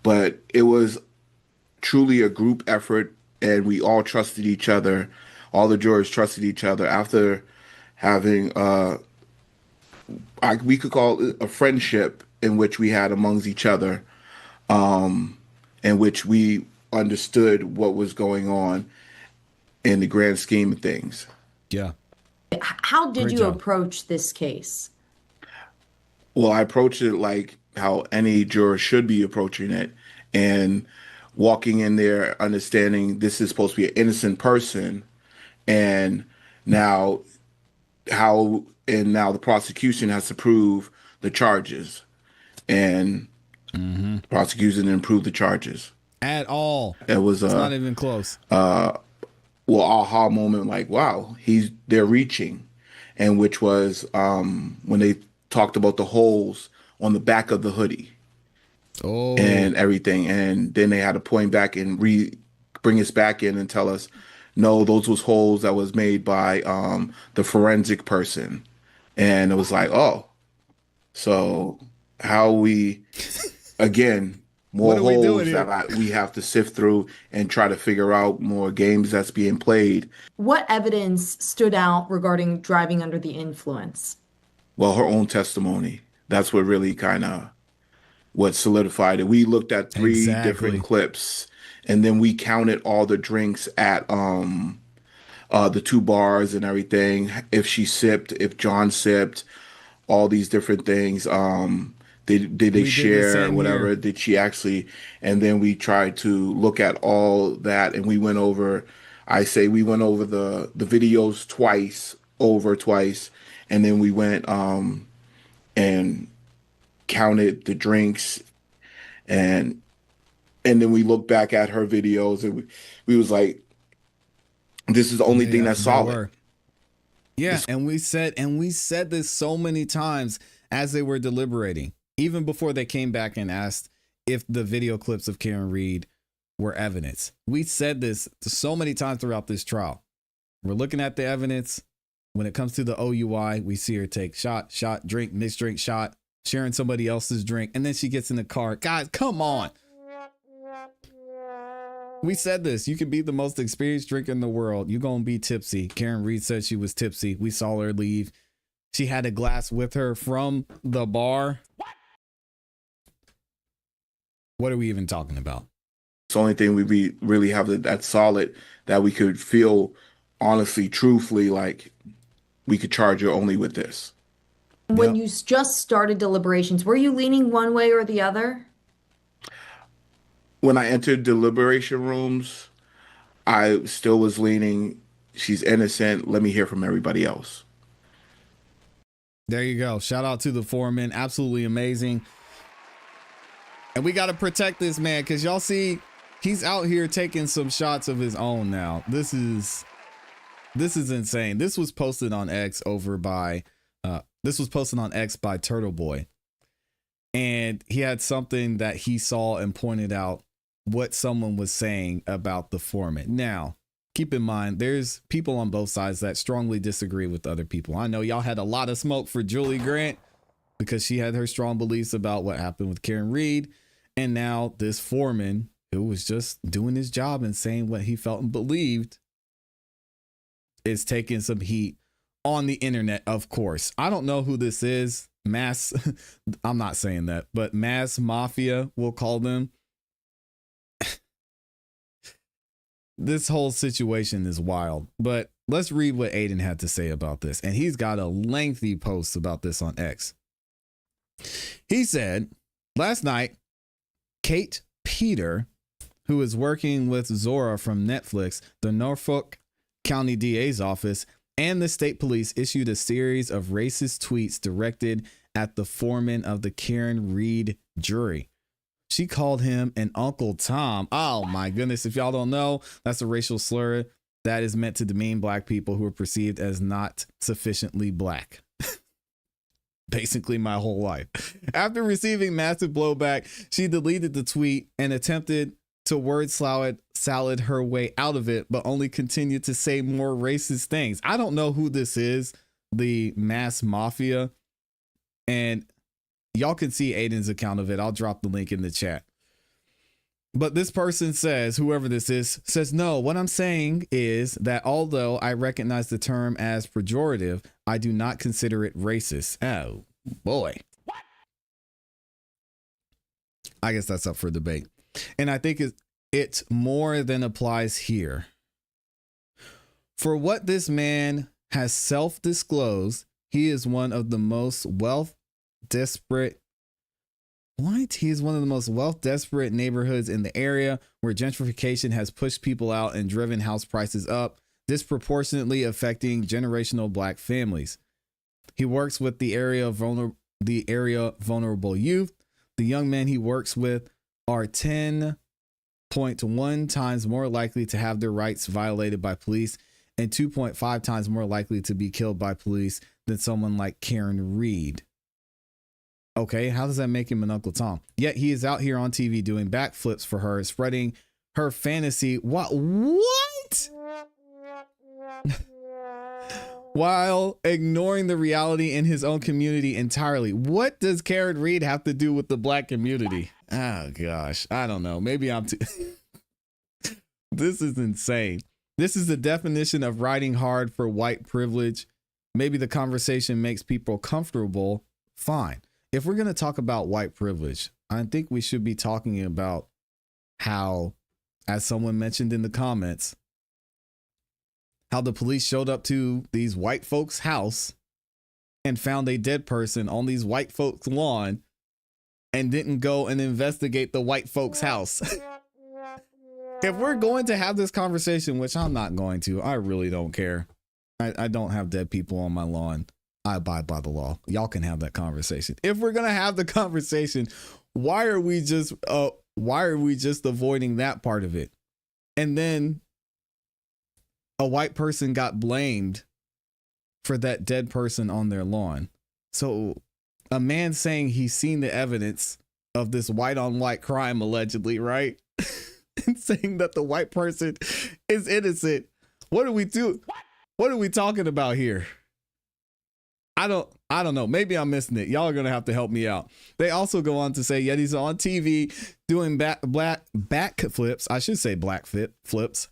But it was truly a group effort, and we all trusted each other. All the jurors trusted each other after having we could call it a friendship in which we had amongst each other, in which we understood what was going on in the grand scheme of things. Yeah. How did you approach this case? Well, I approached it like how any juror should be approaching it, and walking in there understanding this is supposed to be an innocent person, and now the prosecution has to prove the charges, and the prosecution didn't prove the charges At all. It was it's not even close. Aha moment, like, wow, they're reaching. And which was when they talked about the holes on the back of the hoodie and everything, and then they had to point back and bring us back in and tell us, no, those was holes that was made by the forensic person. And it was like, oh, so how we again, more holes that we have to sift through and try to figure out, more games that's being played. What evidence stood out regarding driving under the influence? Well, her own testimony. That's what really kind of what solidified it. We looked at three different clips, and then we counted all the drinks at the two bars and everything. If she sipped, if John sipped, all these different things. Did they We did the share same whatever? here. Did she actually? And then we tried to look at all that, and we went over. I say we went over the videos twice, and then we went and counted the drinks, and then we looked back at her videos, and we was like, this is the only thing that's They solid. were. Yeah, and we said this so many times as they were deliberating, even before they came back and asked if the video clips of Karen Reed were evidence. We said this so many times throughout this trial. We're looking at the evidence. When it comes to the OUI, we see her take shot, drink, mixed drink, shot, sharing somebody else's drink, and then she gets in the car. Guys, come on. We said this. You can be the most experienced drinker in the world. You're going to be tipsy. Karen Reed said she was tipsy. We saw her leave. She had a glass with her from the bar. What are we even talking about? It's the only thing we really have that's solid that we could feel honestly, truthfully, like we could charge her only with this. When you just started deliberations, were you leaning one way or the other? When I entered deliberation rooms, I still was leaning, she's innocent. Let me hear from everybody else. There you go. Shout out to the Foreman. Absolutely amazing. And we got to protect this man because y'all see he's out here taking some shots of his own now. This is insane. This was posted on X by Turtle Boy. And he had something that he saw and pointed out what someone was saying about the Foreman. Now, keep in mind, there's people on both sides that strongly disagree with other people. I know y'all had a lot of smoke for Julie Grant because she had her strong beliefs about what happened with Karen Reed. And now this Foreman, who was just doing his job and saying what he felt and believed, is taking some heat on the internet, of course. I don't know who this is. I'm not saying that, but mass mafia, we'll call them. This whole situation is wild, but let's read what Aiden had to say about this. And he's got a lengthy post about this on X. He said, last night, Kate Peter, who is working with Zora from Netflix, the Norfolk County DA's office, and the state police issued a series of racist tweets directed at the foreman of the Karen Reed jury. She called him an Uncle Tom. Oh my goodness. If y'all don't know, that's a racial slur that is meant to demean black people who are perceived as not sufficiently black. Basically my whole life. After receiving massive blowback, she deleted the tweet and attempted to word salad her way out of it, but only continued to say more racist things. I don't know who this is, the mass mafia, and y'all can see Aiden's account of it. I'll drop the link in the chat. But this person says, whoever this is, says, no, what I'm saying is that although I recognize the term as pejorative, I do not consider it racist. Oh, boy. What? I guess that's up for debate. And I think it more than applies here. For what this man has self-disclosed, he is one of the most desperate neighborhoods in the area where gentrification has pushed people out and driven house prices up, disproportionately affecting generational black families. He works with the area vulnerable youth. The young men he works with are 10.1 times more likely to have their rights violated by police and 2.5 times more likely to be killed by police than someone like Karen Reed. Okay, how does that make him an Uncle Tom? Yet he is out here on TV doing backflips for her, spreading her fantasy. What? While ignoring the reality in his own community entirely. What does Karen Reed have to do with the black community? Oh, gosh. I don't know. Maybe I'm too... This is insane. This is the definition of riding hard for white privilege. Maybe the conversation makes people comfortable. Fine. If we're going to talk about white privilege, I think we should be talking about how, as someone mentioned in the comments, how the police showed up to these white folks' house and found a dead person on these white folks' lawn and didn't go and investigate the white folks' house. If we're going to have this conversation, which I'm not going to, I really don't care. I don't have dead people on my lawn. I abide by the law. Y'all can have that conversation. If we're going to have the conversation, why are we just avoiding that part of it? And then a white person got blamed for that dead person on their lawn. So a man saying he's seen the evidence of this white on white crime, allegedly, right? And saying that the white person is innocent. What do we do? What are we talking about here? I don't know. Maybe I'm missing it. Y'all are going to have to help me out. They also go on to say Yeti's on TV doing back flips. I should say black flips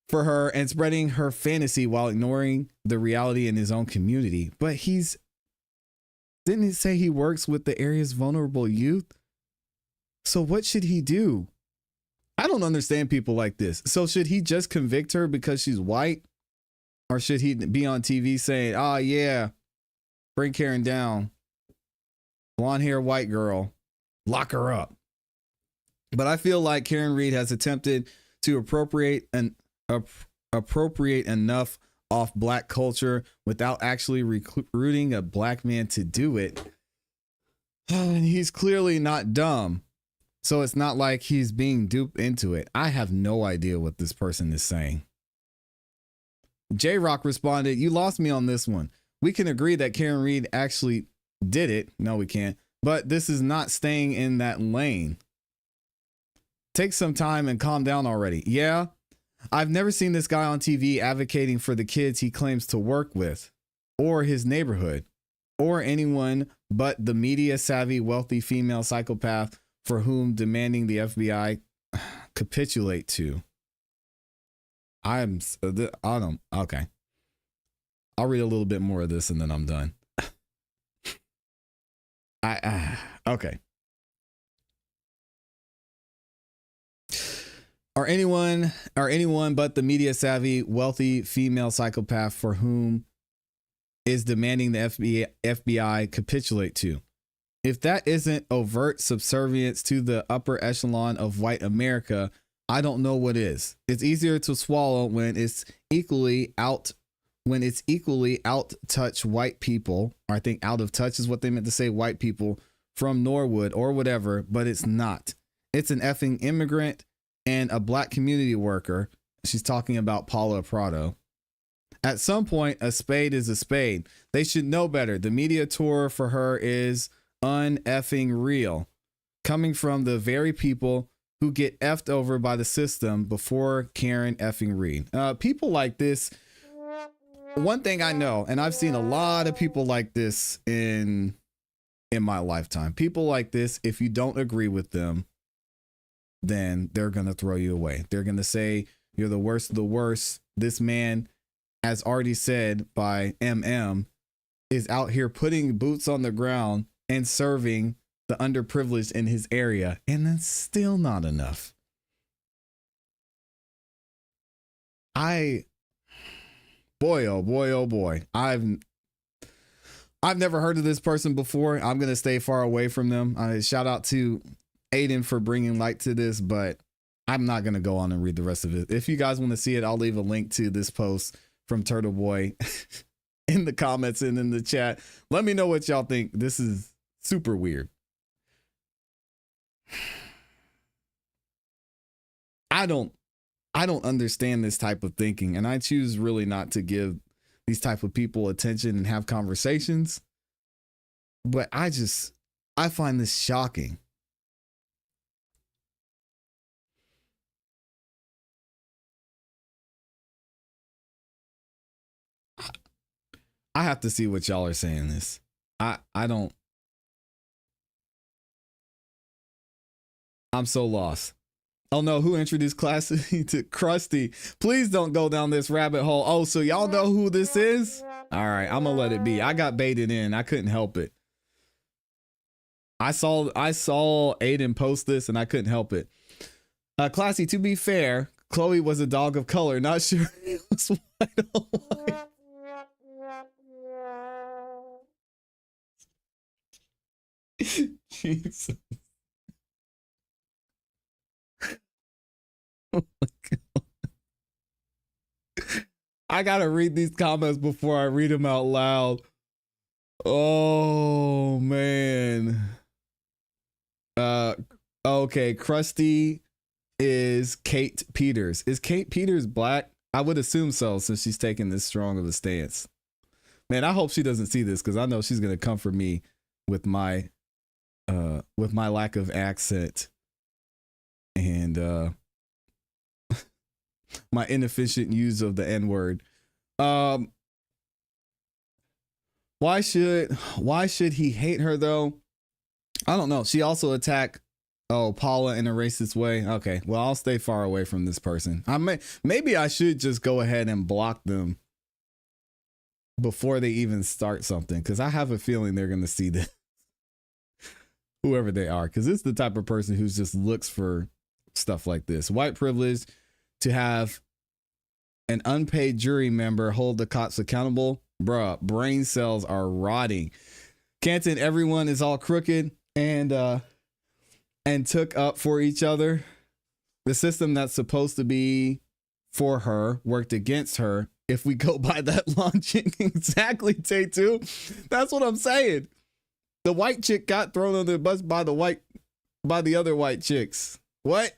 for her and spreading her fantasy while ignoring the reality in his own community. But didn't he say he works with the area's vulnerable youth? So what should he do? I don't understand people like this. So should he just convict her because she's white? Or should he be on TV saying, oh yeah, bring Karen down. Blonde hair, white girl, lock her up. But I feel like Karen Reed has attempted to appropriate enough off black culture without actually recruiting a black man to do it. And he's clearly not dumb. So it's not like he's being duped into it. I have no idea what this person is saying. J-Rock responded, you lost me on this one. We can agree that Karen Reed actually did it. No, we can't. But this is not staying in that lane. Take some time and calm down already. Yeah, I've never seen this guy on TV advocating for the kids he claims to work with, or his neighborhood, or anyone but the media savvy, wealthy female psychopath for whom demanding the FBI capitulate to. Okay. I'll read a little bit more of this and then I'm done. Okay. Or anyone but the media savvy, wealthy female psychopath for whom is demanding the FBI capitulate to. If that isn't overt subservience to the upper echelon of white America, I don't know what is. It's easier to swallow when it's equally out touch white people, or I think out of touch is what they meant to say, white people from Norwood or whatever, but it's not. It's an effing immigrant and a black community worker. She's talking about Paula Prado. At some point, a spade is a spade. They should know better. The media tour for her is un-effing real, coming from the very people who get effed over by the system before Karen effing Reed. People like this. One thing I know, and I've seen a lot of people like this in my lifetime. People like this, if you don't agree with them, then they're going to throw you away. They're going to say you're the worst of the worst. This man, as already said by MM, is out here putting boots on the ground and serving the underprivileged in his area. And that's still not enough. Boy, oh boy, oh boy. I've never heard of this person before. I'm going to stay far away from them. Shout out to Aiden for bringing light to this, but I'm not going to go on and read the rest of it. If you guys want to see it, I'll leave a link to this post from Turtle Boy in the comments and in the chat. Let me know what y'all think. This is super weird. I don't understand this type of thinking, and I choose really not to give these type of people attention and have conversations. But I find this shocking. I have to see what y'all are saying this. I'm so lost. Oh no, who introduced ClassE to Krusty? Please don't go down this rabbit hole. Oh, so y'all know who this is? All right, I'm gonna let it be. I got baited in. I couldn't help it. I saw Aiden post this and I couldn't help it. ClassE, to be fair, Chloe was a dog of color. Not sure it was white or white. Jesus. Oh my God. I gotta read these comments before I read them out loud. Oh man. Okay, Krusty is Kate Peters. Is Kate Peters black? I would assume so, since she's taking this strong of a stance. Man, I hope she doesn't see this, because I know she's gonna come for me with my lack of accent and my inefficient use of the N-word. Why should he hate her though? I don't know. She also attacked Paula in a racist way. Okay, well, I'll stay far away from this person. Maybe I should just go ahead and block them before they even start something, because I have a feeling they're gonna see this. Whoever they are, because it's the type of person who just looks for stuff like this. White privilege to have an unpaid jury member hold the cops accountable. Bruh, brain cells are rotting. Canton, everyone is all crooked and took up for each other. The system that's supposed to be for her worked against her. If we go by that logic, exactly, Tay2. That's what I'm saying. The white chick got thrown under the bus by the other white chicks. What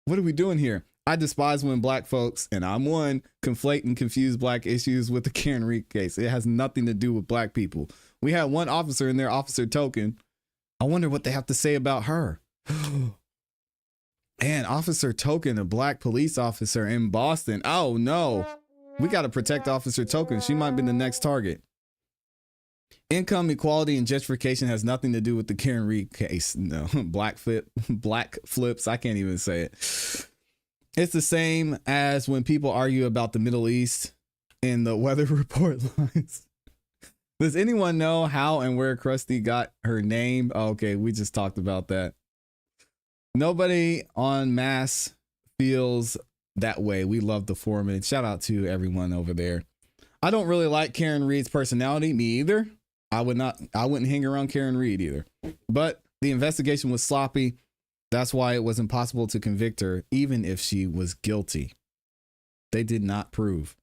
are we doing here? I despise when black folks, and I'm one, conflate and confuse black issues with the Karen Reed case. It has nothing to do with black people. We had one officer in there, Officer Token. I wonder what they have to say about her. And Officer Token, a black police officer in Boston. Oh no, we got to protect Officer Token. She might be the next target. Income equality and gentrification has nothing to do with the Karen Reed case. No, black flips. I can't even say it. It's the same as when people argue about the Middle East in the weather report lines. Does anyone know how and where Krusty got her name? Oh, okay, we just talked about that. Nobody en masse feels that way. We love the Foreman. Shout out to everyone over there. I don't really like Karen Reed's personality. Me either. I wouldn't hang around Karen Reed either. But the investigation was sloppy. That's why it was impossible to convict her, even if she was guilty. They did not prove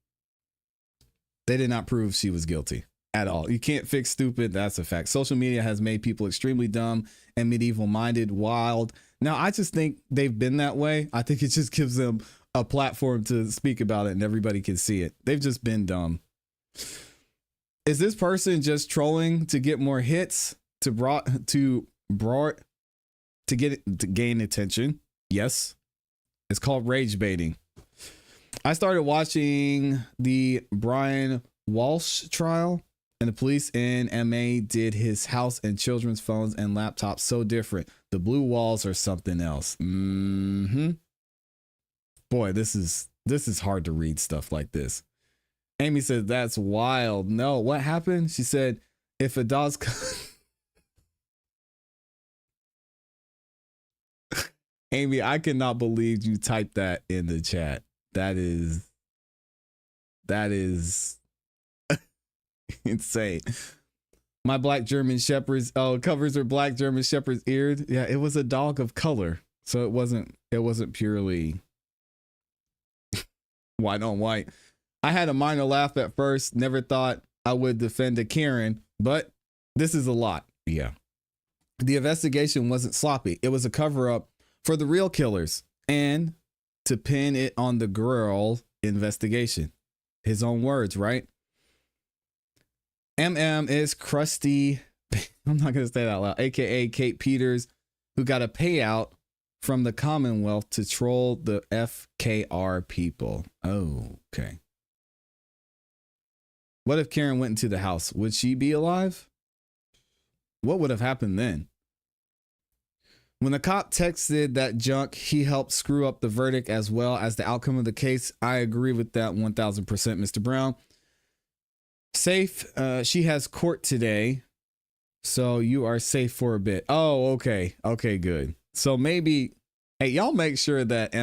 she was guilty at all. You can't fix stupid. That's a fact. Social media has made people extremely dumb and medieval minded, wild. Now, I just think they've been that way. I think it just gives them a platform to speak about it and everybody can see it. They've just been dumb. Is this person just trolling to get more hits to gain attention? Yes. It's called rage baiting. I started watching the Brian Walsh trial, and the police in MA did his house and children's phones and laptops so different. The blue walls are something else. Boy, this is hard to read stuff like this. Amy said, that's wild. No, what happened? She said, if a dog's Amy, I cannot believe you typed that in the chat. That is insane. My black German Shepherds, covers her black German Shepherd's eared. Yeah, it was a dog of color. So it wasn't purely white on white. I had a minor laugh at first, never thought I would defend a Karen, but this is a lot. Yeah. The investigation wasn't sloppy. It was a cover-up for the real killers and to pin it on the girl investigation. His own words, right? is Krusty. I'm not going to say that out loud. AKA Kate Peters, who got a payout from the Commonwealth to troll the FKR people. Oh, okay. What if Karen went into the house? Would she be alive? What would have happened then? When the cop texted that junk, he helped screw up the verdict as well as the outcome of the case. I agree with that 1000%, Mr. Brown. Safe. She has court today, so you are safe for a bit. Oh, okay. Okay, good. So maybe, hey, y'all make sure that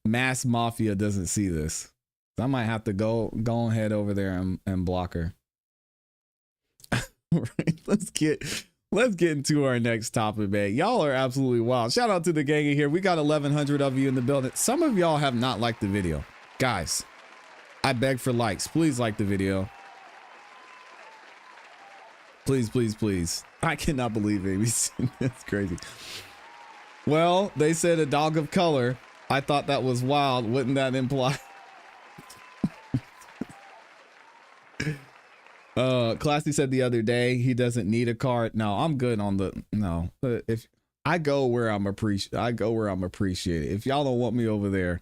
Mass Mafia doesn't see this. I might have to go ahead over there and block her. All right, let's get Let's get into our next topic, man. Y'all are absolutely wild. Shout out to the gang in here. We got 1,100 of you in the building. Some of y'all have not liked the video. Guys, I beg for likes. Please like the video. Please, please, please. I cannot believe it. That's crazy. Well, they said a dog of color. I thought that was wild. Wouldn't that imply? ClassE said the other day he doesn't need a card. No, I'm good on the no. If I go where I'm appreciated. If y'all don't want me over there,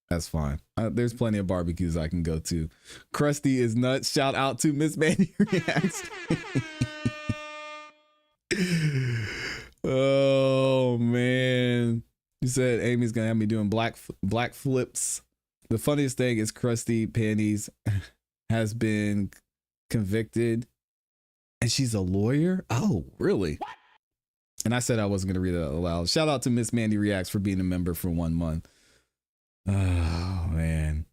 that's fine. There's plenty of barbecues I can go to. Krusty is nuts. Shout out to Miss Mandy Reacts. Oh man, you said Amy's gonna have me doing black flips. The funniest thing is Krusty Panties has been convicted and she's a lawyer. Oh really? What? And I said I wasn't gonna read that aloud. Shout out to Miss Mandy Reacts for being a member for 1 month. Oh man,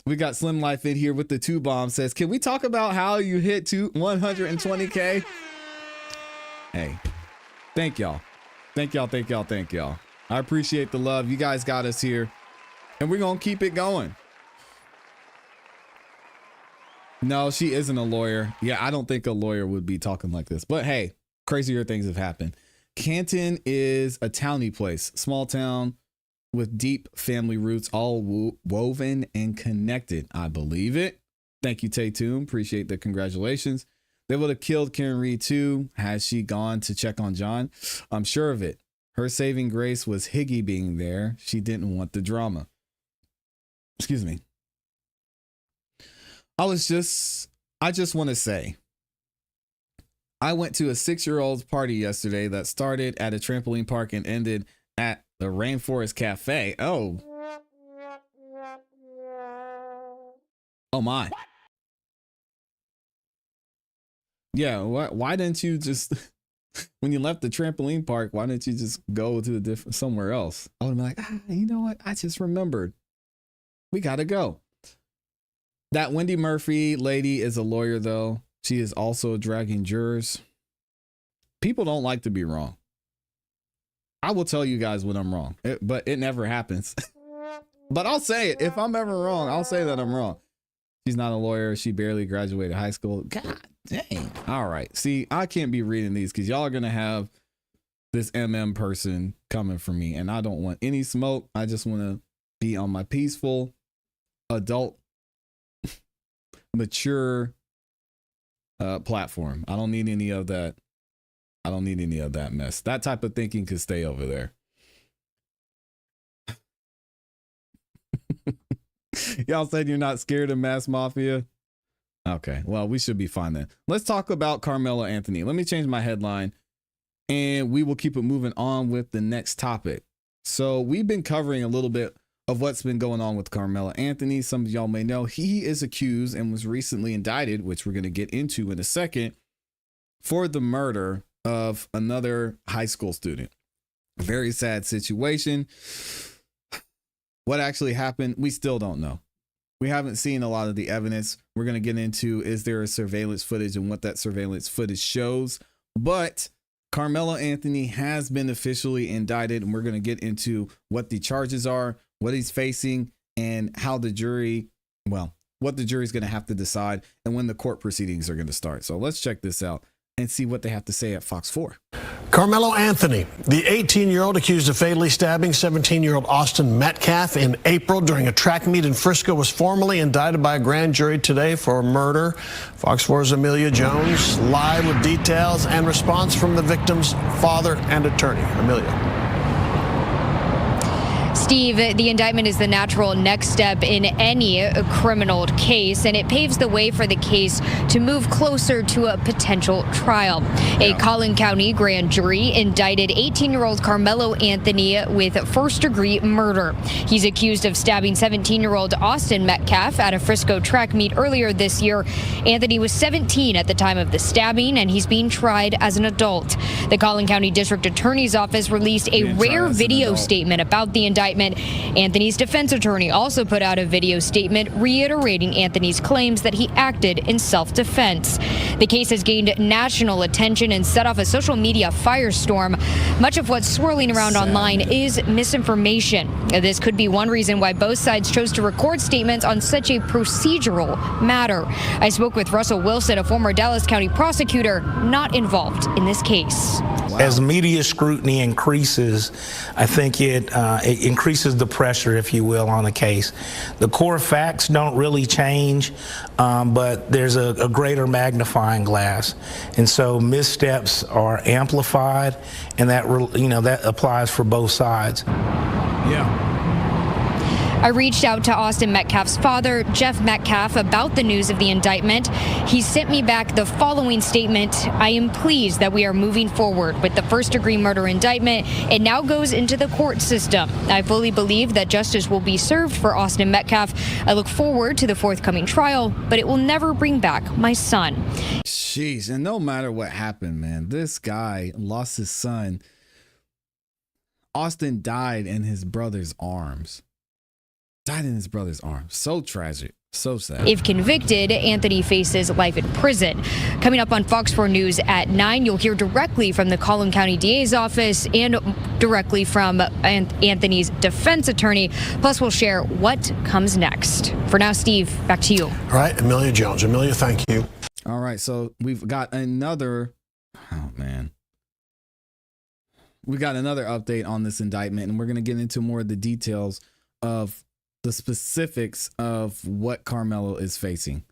we got Slim Life in here with the 2 bomb. Says, can we talk about how you hit 120K? Hey, thank y'all. I appreciate the love. You guys got us here and we're gonna keep it going. No, she isn't a lawyer. Yeah, I don't think a lawyer would be talking like this, but hey, crazier things have happened. Canton is a towny place, small town with deep family roots, all woven and connected. I believe it. Thank you, Tatum. Appreciate the congratulations. They would have killed Karen Reed too. Has she gone to check on John? I'm sure of it. Her saving grace was Higgy being there. She didn't want the drama. Excuse me. I just want to say, I went to a 6-year-old's party yesterday that started at a trampoline park and ended at the Rainforest Cafe. Oh my. Yeah, why didn't you just, when you left the trampoline park, why didn't you just go to somewhere else? I would have been like, you know what? I just remembered. We got to go. That Wendy Murphy lady is a lawyer, though. She is also dragging jurors. People don't like to be wrong. I will tell you guys when I'm wrong, but it never happens. But I'll say it. If I'm ever wrong, I'll say that I'm wrong. She's not a lawyer. She barely graduated high school. God dang. All right. See, I can't be reading these because y'all are going to have this person coming for me. And I don't want any smoke. I just want to be on my peaceful, adult, mature platform. I don't need any of that. I don't need any of that mess. That type of thinking could stay over there. Y'all said you're not scared of mass mafia. Okay, well, we should be fine then. Let's talk about Karmelo Anthony. Let me change my headline and we will keep it moving on with the next topic. So we've been covering a little bit of what's been going on with Karmelo Anthony. Some of y'all may know he is accused and was recently indicted, which we're going to get into in a second, for the murder of another high school student. Very sad situation. What actually happened, we still don't know. We haven't seen a lot of the evidence. We're going to get into, is there a surveillance footage and what that surveillance footage shows. But Karmelo Anthony has been officially indicted, and we're going to get into what the charges are, what he's facing, and how the jury, well, what the jury's going to have to decide and when the court proceedings are going to start. So let's check this out and see what they have to say at Fox 4. Karmelo Anthony, the 18-year-old accused of fatally stabbing 17-year-old Austin Metcalf in April during a track meet in Frisco, was formally indicted by a grand jury today for murder. Fox 4's Amelia Jones live with details and response from the victim's father and attorney. Amelia. Steve, the indictment is the natural next step in any criminal case, and it paves the way for the case to move closer to a potential trial. A Collin County grand jury indicted 18-year-old Karmelo Anthony with first-degree murder. He's accused of stabbing 17-year-old Austin Metcalf at a Frisco track meet earlier this year. Anthony was 17 at the time of the stabbing, and he's being tried as an adult. The Collin County District Attorney's Office released a rare video statement about the indictment indictment. Anthony's defense attorney also put out a video statement reiterating Anthony's claims that he acted in self-defense. The case has gained national attention and set off a social media firestorm. Much of what's swirling around online is misinformation. This could be one reason why both sides chose to record statements on such a procedural matter. I spoke with Russell Wilson, a former Dallas County prosecutor, not involved in this case. Wow. As media scrutiny increases, I think it increases the pressure, if you will, on the case. The core facts don't really change, but there's a greater magnifying glass, and so missteps are amplified, and that that applies for both sides. Yeah. I reached out to Austin Metcalf's father, Jeff Metcalf, about the news of the indictment. He sent me back the following statement: I am pleased that we are moving forward with the first-degree murder indictment. It now goes into the court system. I fully believe that justice will be served for Austin Metcalf. I look forward to the forthcoming trial, but it will never bring back my son. Jeez, and no matter what happened, man, this guy lost his son. Austin died in his brother's arms. So tragic. So sad. If convicted, Anthony faces life in prison. Coming up on Fox 4 News at 9, you'll hear directly from the Collin County DA's office and directly from Anthony's defense attorney. Plus, we'll share what comes next. For now, Steve, back to you. All right, Amelia Jones. Amelia, thank you. All right, so we've got another, we got another update on this indictment, and we're going to get into more of the details of the specifics of what Karmelo is facing.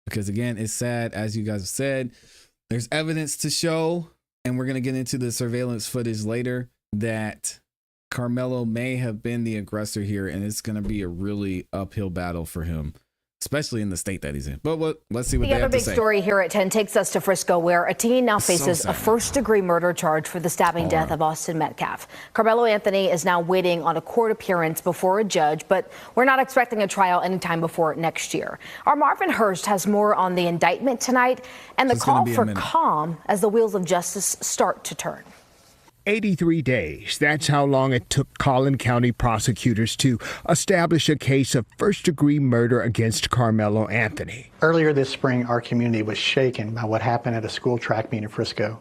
Because again, it's sad, as you guys have said, there's evidence to show, and we're going to get into the surveillance footage later, that Karmelo may have been the aggressor here, and it's going to be a really uphill battle for him, especially in the state that he's in. But let's see what they have to say. The other big story here at 10 takes us to Frisco, where a teen now faces a first-degree murder charge for the stabbing death of Austin Metcalf. Karmelo Anthony is now waiting on a court appearance before a judge, but we're not expecting a trial anytime before next year. Our Marvin Hurst has more on the indictment tonight and the call for calm as the wheels of justice start to turn. 83 days. That's how long it took Collin County prosecutors to establish a case of first-degree murder against Karmelo Anthony. Earlier this spring, our community was shaken by what happened at a school track meet in Frisco.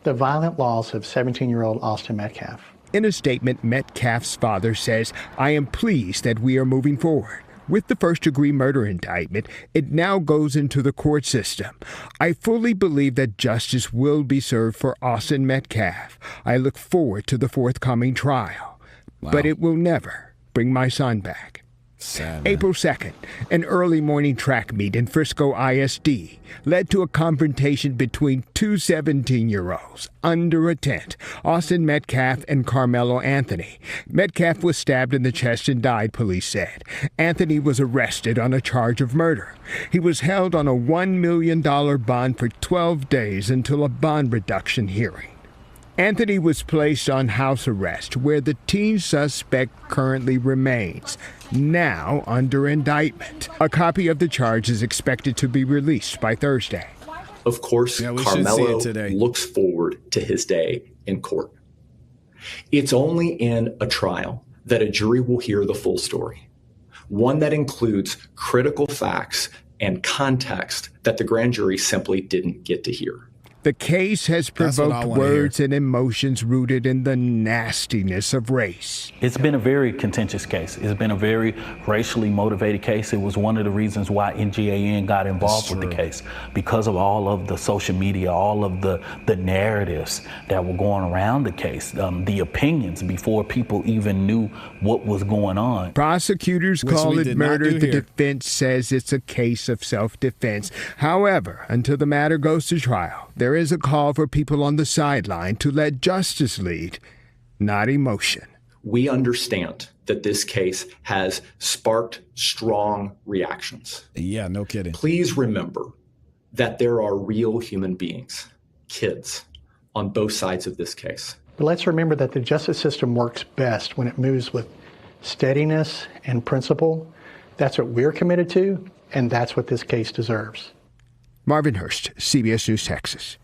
The violent loss of 17-year-old Austin Metcalf. In a statement, Metcalf's father says, I am pleased that we are moving forward. With the first-degree murder indictment, it now goes into the court system. I fully believe that justice will be served for Austin Metcalf. I look forward to the forthcoming trial. Wow. But it will never bring my son back. Sad, April 2nd, an early morning track meet in Frisco ISD led to a confrontation between two 17-year-olds under a tent, Austin Metcalf and Karmelo Anthony. Metcalf was stabbed in the chest and died, police said. Anthony was arrested on a charge of murder. He was held on a $1 million bond for 12 days until a bond reduction hearing. Anthony was placed on house arrest, where the teen suspect currently remains, now under indictment. A copy of the charge is expected to be released by Thursday. Of course, Karmelo looks forward to his day in court. It's only in a trial that a jury will hear the full story, one that includes critical facts and context that the grand jury simply didn't get to hear. The case has provoked words and emotions rooted in the nastiness of race. It's been a very contentious case. It's been a very racially motivated case. It was one of the reasons why NGAN got involved with the case, because of all of the social media, all of the narratives that were going around the case, the opinions before people even knew what was going on. Prosecutors call it murder. The defense says it's a case of self-defense. However, until the matter goes to trial, there is a call for people on the sideline to let justice lead, not emotion. We understand that this case has sparked strong reactions. Yeah, no kidding. Please remember that there are real human beings, kids, on both sides of this case. But let's remember that the justice system works best when it moves with steadiness and principle. That's what we're committed to, and that's what this case deserves. Marvin Hurst, CBS News, Texas.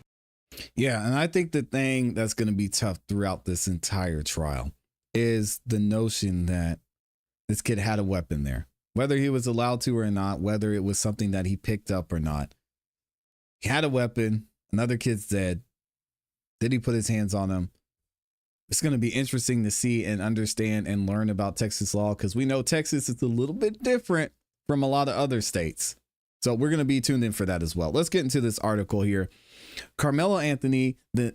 Yeah, and I think the thing that's going to be tough throughout this entire trial is the notion that this kid had a weapon there, whether he was allowed to or not, whether it was something that he picked up or not. He had a weapon. Another kid's dead. Did he put his hands on him? It's going to be interesting to see and understand and learn about Texas law, because we know Texas is a little bit different from a lot of other states. So we're going to be tuned in for that as well. Let's get into this article here. Karmelo Anthony, the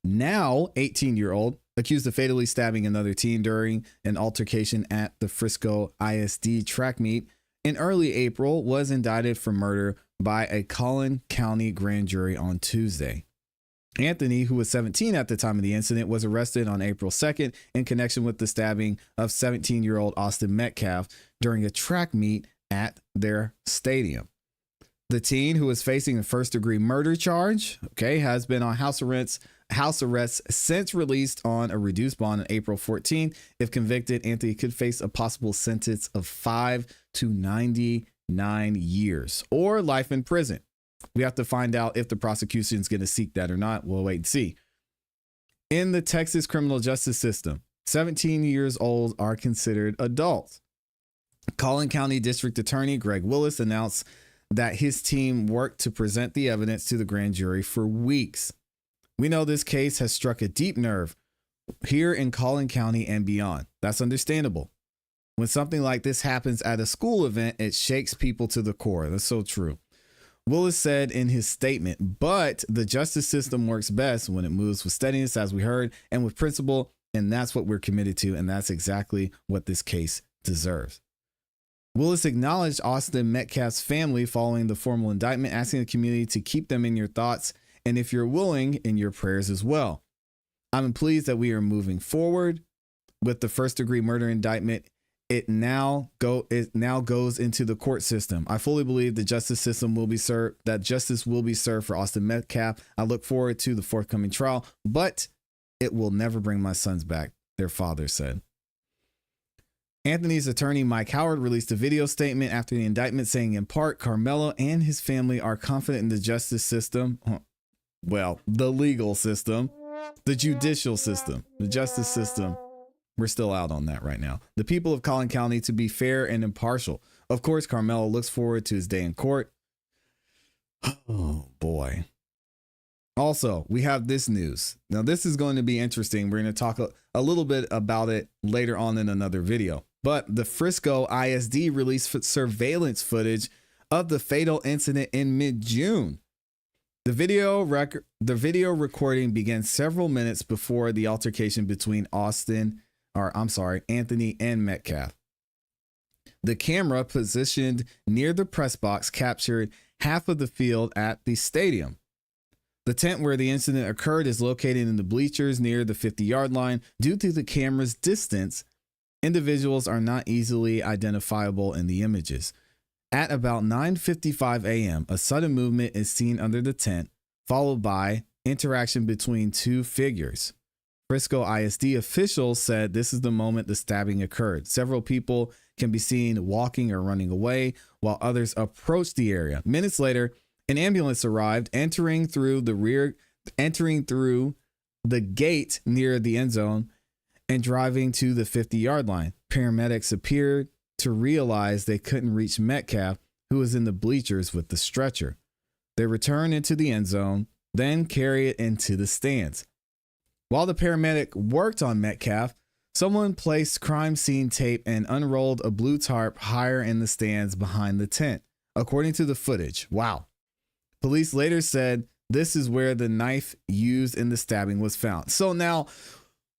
now 18-year-old, accused of fatally stabbing another teen during an altercation at the Frisco ISD track meet in early April, was indicted for murder by a Collin County grand jury on Tuesday. Anthony, who was 17 at the time of the incident, was arrested on April 2nd in connection with the stabbing of 17-year-old Austin Metcalf during a track meet at their stadium. The teen, who is facing a first-degree murder charge, has been on house arrest since released on a reduced bond on April 14th. If convicted, Anthony could face a possible sentence of 5 to 99 years or life in prison. We have to find out if the prosecution is going to seek that or not. We'll wait and see. In the Texas criminal justice system, 17 years old are considered adults. Collin County District Attorney Greg Willis announced that his team worked to present the evidence to the grand jury for weeks. We know this case has struck a deep nerve here in Collin County and beyond. That's understandable. When something like this happens at a school event, it shakes people to the core. That's so true. Willis said in his statement, but the justice system works best when it moves with steadiness, as we heard, and with principle, and that's what we're committed to, and that's exactly what this case deserves. Willis acknowledged Austin Metcalf's family following the formal indictment, asking the community to keep them in your thoughts, and if you're willing, in your prayers as well. I'm pleased that we are moving forward with the first-degree murder indictment. It now goes into the court system. I fully believe the justice system will be served, that justice will be served for Austin Metcalf. I look forward to the forthcoming trial, but it will never bring my sons back, their father said. Anthony's attorney, Mike Howard, released a video statement after the indictment saying, in part, Karmelo and his family are confident in the justice system. Well, the legal system, the judicial system, the justice system. We're still out on that right now. The people of Collin County to be fair and impartial. Of course, Karmelo looks forward to his day in court. Oh, boy. Also, we have this news. Now, this is going to be interesting. We're going to talk a little bit about it later on in another video. But the Frisco ISD released surveillance footage of the fatal incident in mid-June. The video recording began several minutes before the altercation between Anthony and Metcalf. The camera positioned near the press box captured half of the field at the stadium. The tent where the incident occurred is located in the bleachers near the 50-yard line. Due to the camera's distance, individuals are not easily identifiable in the images. At about 9:55 a.m., a sudden movement is seen under the tent, followed by interaction between two figures. Frisco ISD officials said this is the moment the stabbing occurred. Several people can be seen walking or running away while others approached the area. Minutes later, an ambulance arrived, entering through the gate near the end zone and driving to the 50-yard line. Paramedics appeared to realize they couldn't reach Metcalf, who was in the bleachers with the stretcher. They returned into the end zone, then carry it into the stands. While the paramedic worked on Metcalf, someone placed crime scene tape and unrolled a blue tarp higher in the stands behind the tent, according to the footage. Wow. Police later said this is where the knife used in the stabbing was found. So now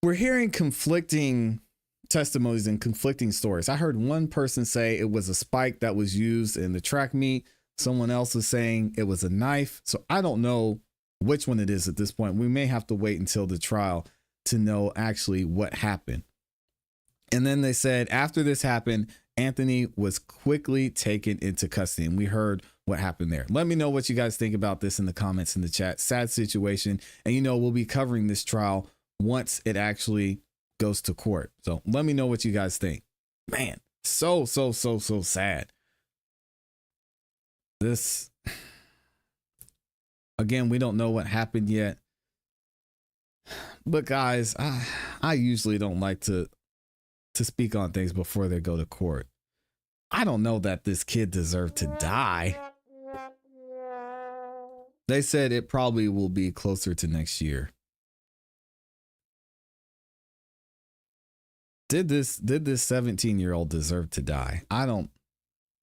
we're hearing conflicting testimonies and conflicting stories. I heard one person say it was a spike that was used in the track meet. Someone else was saying it was a knife. So I don't know which one it is at this point. We may have to wait until the trial to know actually what happened. And then they said after this happened, Anthony was quickly taken into custody, and we heard what happened there. Let me know what you guys think about this in the comments in the chat. Sad situation. And we'll be covering this trial once it actually goes to court. So let me know what you guys think. Man, so sad. This, again, we don't know what happened yet. But guys, I I usually don't like to speak on things before they go to court. I don't know that this kid deserved to die. They said it probably will be closer to next year. Did this 17-year-old deserve to die? I don't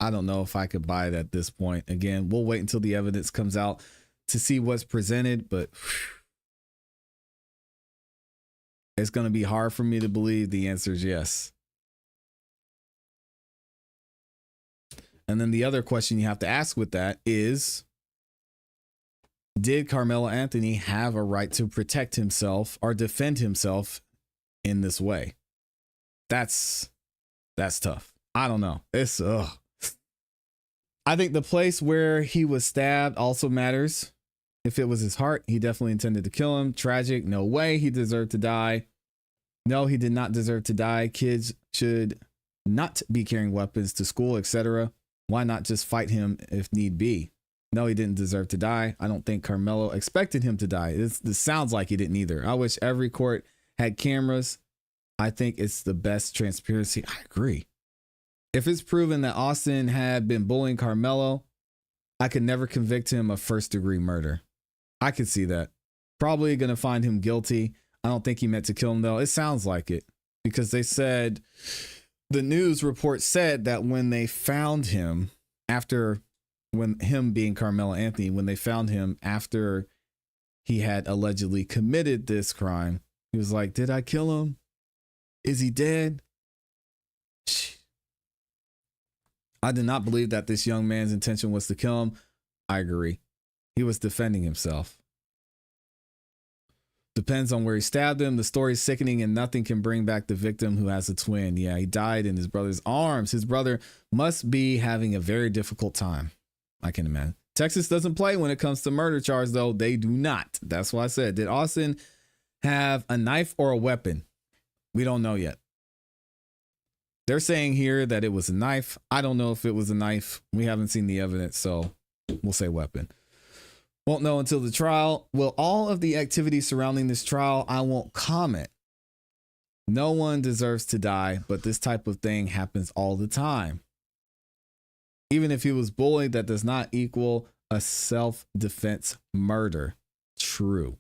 know if I could buy it at this point. Again, we'll wait until the evidence comes out to see what's presented, but it's going to be hard for me to believe the answer is yes. And then the other question you have to ask with that is, did Karmelo Anthony have a right to protect himself or defend himself in this way? That's tough. I don't know. I think the place where he was stabbed also matters. If it was his heart, he definitely intended to kill him. Tragic. No way he deserved to die. No, he did not deserve to die. Kids should not be carrying weapons to school, etc. Why not just fight him if need be? No, he didn't deserve to die. I don't think Karmelo expected him to die. This sounds like he didn't either. I wish every court had cameras. I think it's the best transparency. I agree. If it's proven that Austin had been bullying Karmelo, I could never convict him of first-degree murder. I could see that. Probably going to find him guilty. I don't think he meant to kill him, though. It sounds like it, because they said, the news report said that when they found him when him being Karmelo Anthony, when they found him after he had allegedly committed this crime, he was like, did I kill him? Is he dead? I did not believe that this young man's intention was to kill him. I agree. He was defending himself. Depends on where he stabbed him. The story's sickening and nothing can bring back the victim who has a twin. Yeah, he died in his brother's arms. His brother must be having a very difficult time. I can imagine. Texas doesn't play when it comes to murder charge, though. They do not. That's why I said, did Austin have a knife or a weapon? We don't know yet. They're saying here that it was a knife. I don't know if it was a knife. We haven't seen the evidence, so we'll say weapon. Won't know until the trial. Will all of the activities surrounding this trial, I won't comment. No one deserves to die, but this type of thing happens all the time. Even if he was bullied, that does not equal a self-defense murder. True.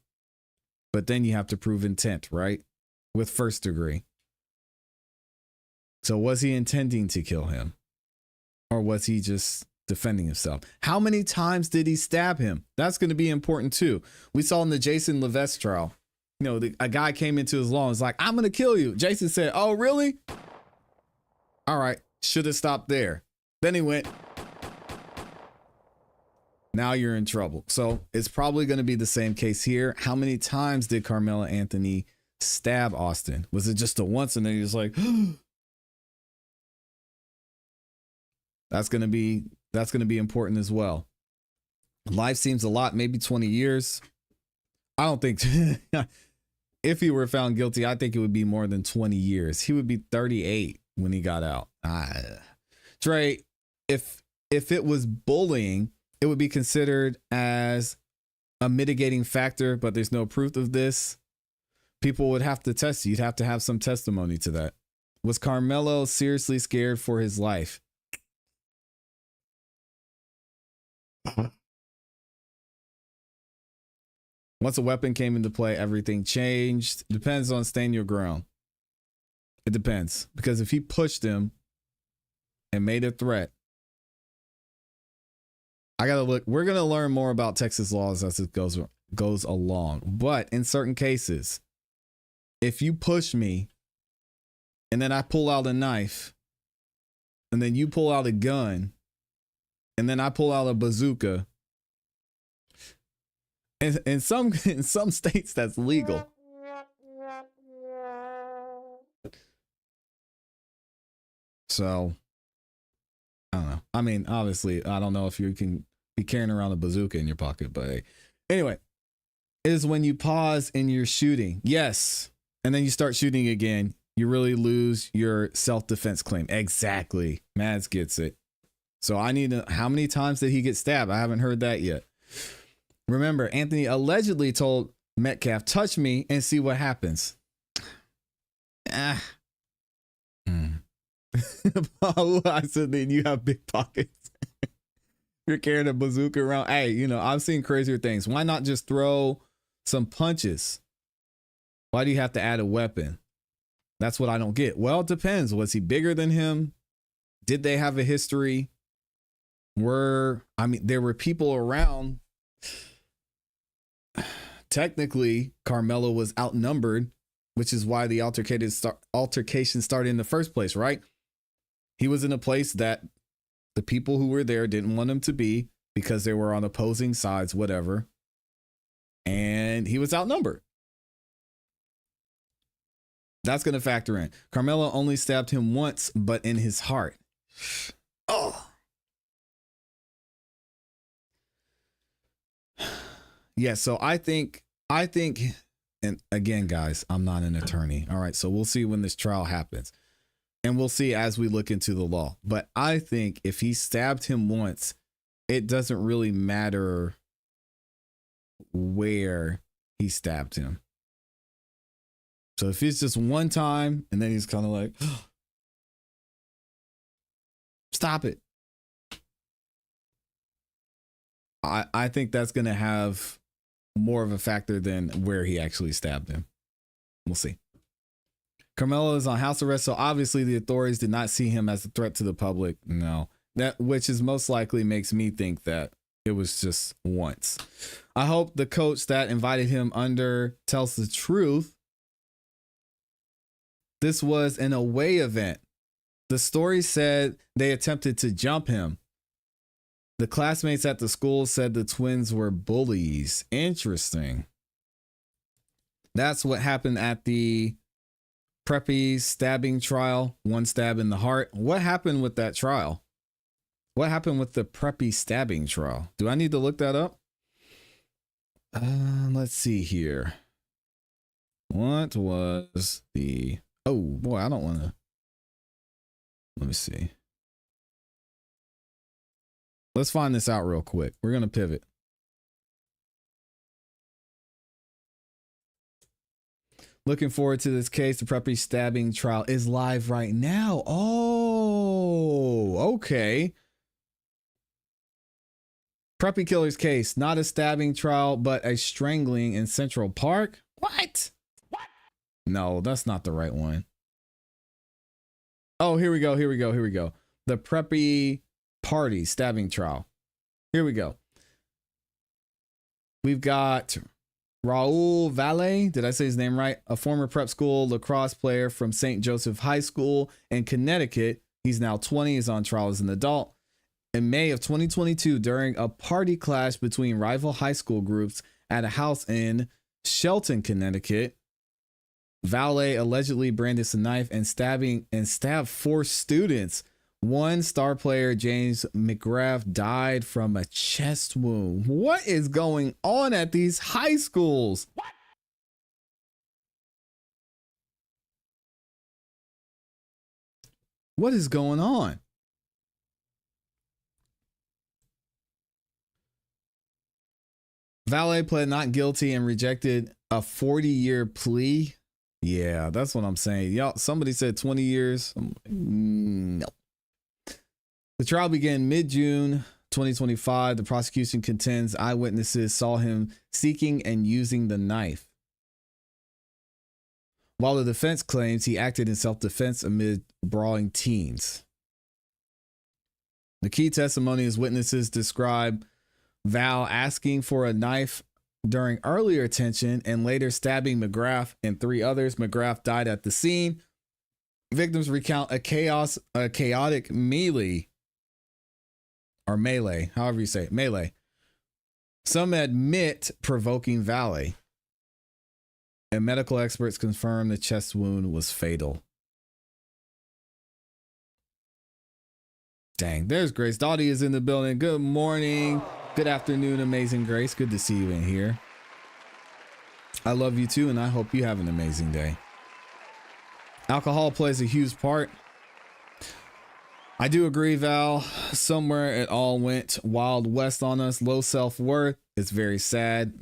But then you have to prove intent, right? With first degree. So was he intending to kill him? Or was he just defending himself? How many times did he stab him? That's going to be important too. We saw in the Jason Levesque trial, a guy came into his law and was like, I'm going to kill you. Jason said, oh, really? All right. Should have stopped there. Then he went, now you're in trouble. So it's probably going to be the same case here. How many times did Karmelo Anthony stab Austin? Was it just the once and then he was like, that's going to be important as well. Life seems a lot, maybe 20 years. I don't think if he were found guilty, I think it would be more than 20 years. He would be 38 when he got out. Trey, if it was bullying, it would be considered as a mitigating factor, but there's no proof of this. People would have to test you. You'd have to have some testimony to that. Was Karmelo seriously scared for his life? Once a weapon came into play, everything changed. Depends on staying your ground. It depends. Because if he pushed him and made a threat, I gotta look. We're gonna learn more about Texas laws as it goes along. But in certain cases, if you push me and then I pull out a knife and then you pull out a gun and then I pull out a bazooka, in some states that's legal. So I don't know. I mean, obviously, I don't know if you can be carrying around a bazooka in your pocket, but hey. Anyway, it is when you pause and you're shooting. Yes. And then you start shooting again. You really lose your self-defense claim. Exactly. Mads gets it. So I need to, how many times did he get stabbed? I haven't heard that yet. Remember, Anthony allegedly told Metcalf, touch me and see what happens. I said, then you have big pockets. You're carrying a bazooka around. Hey, you know, I've seen crazier things. Why not just throw some punches? Why do you have to add a weapon? That's what I don't get. Well, it depends. Was he bigger than him? Did they have a history? There were people around. Technically, Karmelo was outnumbered, which is why the altercation started in the first place, right? He was in a place that the people who were there didn't want him to be because they were on opposing sides, whatever. And he was outnumbered. That's going to factor in. Karmelo only stabbed him once, but in his heart. Oh. Yeah, so I think, and again, guys, I'm not an attorney. All right, so we'll see when this trial happens. And we'll see as we look into the law. But I think if he stabbed him once, it doesn't really matter where he stabbed him. So if it's just one time and then he's kind of like, oh, stop it. I think that's going to have more of a factor than where he actually stabbed him. We'll see. Karmelo is on house arrest, so obviously the authorities did not see him as a threat to the public. No, which is most likely makes me think that it was just once. I hope the coach that invited him under tells the truth. This was an away event. The story said they attempted to jump him. The classmates at the school said the twins were bullies. Interesting. That's what happened at the Preppy stabbing trial. One stab in the heart. What happened with that trial? What happened with the Preppy stabbing trial? Do I need to look that up? Let's see here. What was the... Oh, boy, I don't want to... Let me see. Let's find this out real quick. We're going to pivot. Looking forward to this case. The Preppy stabbing trial is live right now. Oh, okay. Preppy killer's case, not a stabbing trial, but a strangling in Central Park. What? No, that's not the right one. Oh, here we go. The Preppy party stabbing trial. Here we go. We've got Raul Valle, did I say his name right? A former prep school lacrosse player from St. Joseph High School in Connecticut. He's now 20, is on trial as an adult. In May of 2022, during a party clash between rival high school groups at a house in Shelton, Connecticut, Valle allegedly brandished a knife and stabbed 4 students. One star player, James McGrath, died from a chest wound. What is going on at these high schools? What is going on? Valle pled not guilty and rejected a 40-year plea. Yeah, that's what I'm saying. Y'all, somebody said 20 years. I'm like, no. The trial began mid-June 2025. The prosecution contends eyewitnesses saw him seeking and using the knife, while the defense claims he acted in self-defense amid brawling teens. The key testimony is witnesses describe Val asking for a knife during earlier tension and later stabbing McGrath and 3 others. McGrath died at the scene. Victims recount a chaotic melee, however you say it, melee. Some admit provoking Valle, and medical experts confirm the chest wound was fatal. Dang, there's Grace. Dottie is in the building. Good morning. Good afternoon, amazing Grace. Good to see you in here. I love you too, and I hope you have an amazing day. Alcohol plays a huge part. I do agree, Val. Somewhere it all went Wild West on us. Low self-worth. It's very sad.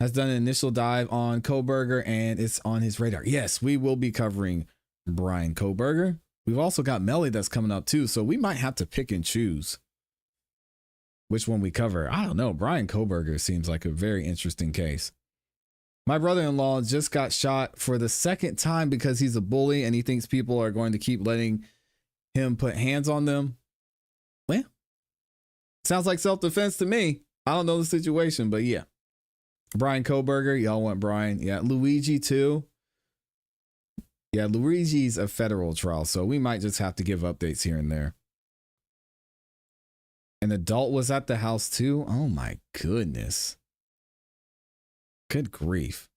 has done an initial dive on Kohberger, and it's on his radar. Yes, we will be covering Bryan Kohberger. We've also got Melly that's coming up too, so we might have to pick and choose which one we cover. I don't know. Bryan Kohberger seems like a very interesting case. My brother-in-law just got shot for the second time because he's a bully and he thinks people are going to keep letting him put hands on them. Well, sounds like self-defense to me. I don't know the situation, but yeah. Bryan Kohberger, y'all want Brian. Yeah, Luigi too. Yeah, Luigi's a federal trial, so we might just have to give updates here and there. An adult was at the house too? Oh my goodness. Good grief.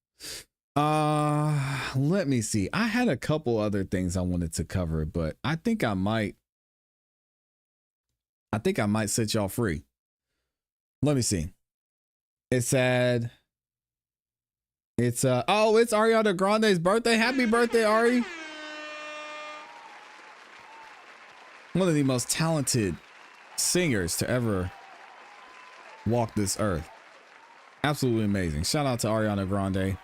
Let me see. I had a couple other things I wanted to cover, but I think I might set y'all free. Let me see. It said it's Ariana Grande's birthday. Happy birthday, Ari. One of the most talented singers to ever walk this earth. Absolutely amazing. Shout out to Ariana Grande.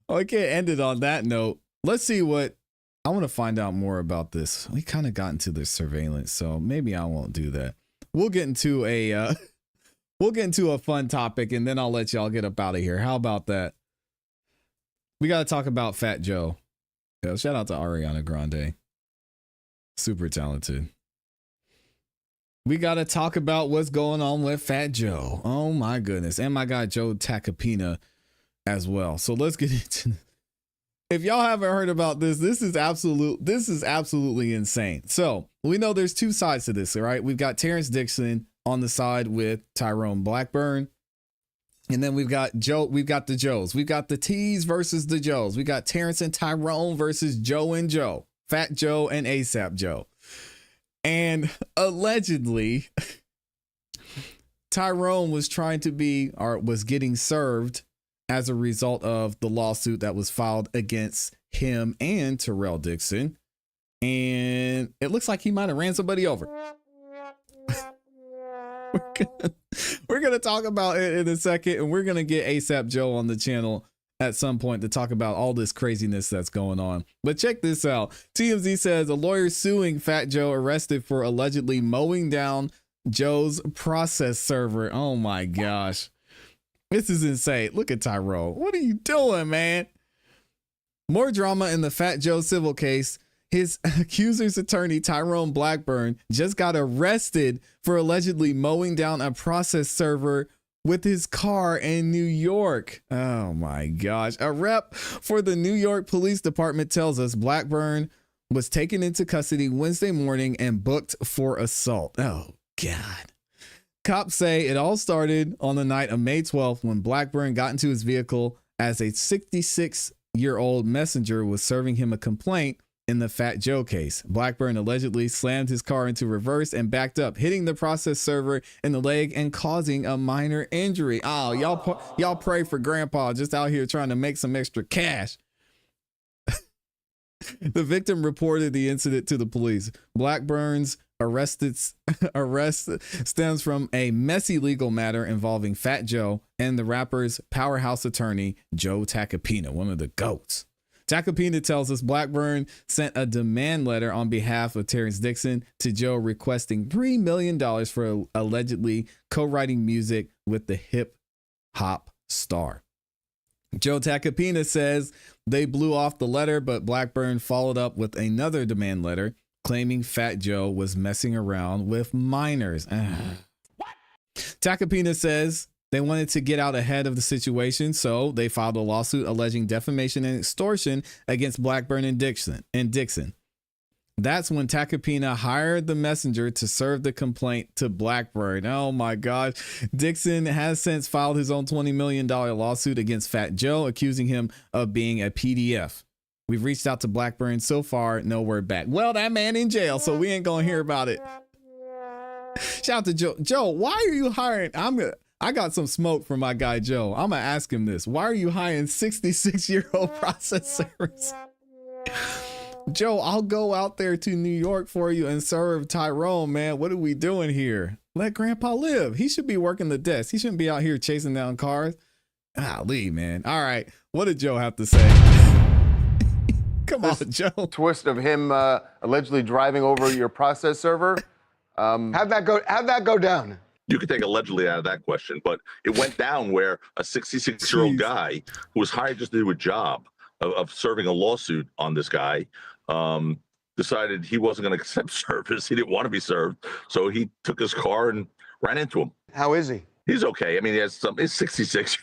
I can't end it on that note. Let's see what I want to find out more about this. We kind of got into the surveillance, so maybe I won't do that. We'll get into a fun topic, and then I'll let y'all get up out of here. How about that? We got to talk about Fat Joe. Yeah, shout out to Ariana Grande. Super talented. We got to talk about what's going on with Fat Joe. Oh my goodness. And my guy Joe Tacopina as well. So let's get into it. If y'all haven't heard about this, this is absolutely insane. So we know there's two sides to this, right? We've got Terrence Dixon on the side with Tyrone Blackburn. And then we've got Joe, we've got the Joes. We've got the T's versus the Joes. We got Terrence and Tyrone versus Joe and Joe. Fat Joe and ASAP Joe. And allegedly, Tyrone was was getting served as a result of the lawsuit that was filed against him and Terrell Dixon. And it looks like he might have ran somebody over. We're going to talk about it in a second, and we're going to get ASAP Joe on the channel at some point to talk about all this craziness that's going on. But check this out. TMZ says a lawyer suing Fat Joe arrested for allegedly mowing down Joe's process server. Oh my gosh. This is insane. Look at Tyrone. What are you doing, man? More drama in the Fat Joe civil case. His accuser's attorney, Tyrone Blackburn, just got arrested for allegedly mowing down a process server with his car in New York. Oh my gosh. A rep for the New York Police Department tells us Blackburn was taken into custody Wednesday morning and booked for assault. Oh God. Cops say it all started on the night of May 12th when Blackburn got into his vehicle as a 66-year-old messenger was serving him a complaint in the Fat Joe case. Blackburn allegedly slammed his car into reverse and backed up, hitting the process server in the leg and causing a minor injury. Oh, y'all pray for Grandpa just out here trying to make some extra cash. The victim reported the incident to the police. Blackburn's arrest stems from a messy legal matter involving Fat Joe and the rapper's powerhouse attorney, Joe Tacopina, one of the GOATs. Tacopina tells us Blackburn sent a demand letter on behalf of Terrence Dixon to Joe requesting $3 million for allegedly co-writing music with the hip hop star. Joe Tacopina says they blew off the letter, but Blackburn followed up with another demand letter claiming Fat Joe was messing around with minors. Tacopina says they wanted to get out ahead of the situation, so they filed a lawsuit alleging defamation and extortion against Blackburn and Dixon. That's when Tacopina hired the messenger to serve the complaint to Blackburn. Oh my gosh. Dixon has since filed his own $20 million lawsuit against Fat Joe, accusing him of being a PDF. We've reached out to Blackburn. So far, no word back. Well, that man in jail, so we ain't gonna hear about it. Shout out to Joe. Joe, why are you hiring? I got some smoke from my guy Joe. I'm gonna ask him this. Why are you hiring 66-year-old process servers? Joe, I'll go out there to New York for you and serve Tyrone, man. What are we doing here? Let Grandpa live. He should be working the desk. He shouldn't be out here chasing down cars. Golly, man. All right. What did Joe have to say? Come on, Joe. Twist of him allegedly driving over your process server. How'd that go down? You could take allegedly out of that question, but it went down where a 66-year-old guy who was hired just to do a job of serving a lawsuit on this guy decided he wasn't going to accept service. He didn't want to be served. So he took his car and ran into him. How is he? He's okay. I mean, he's 66,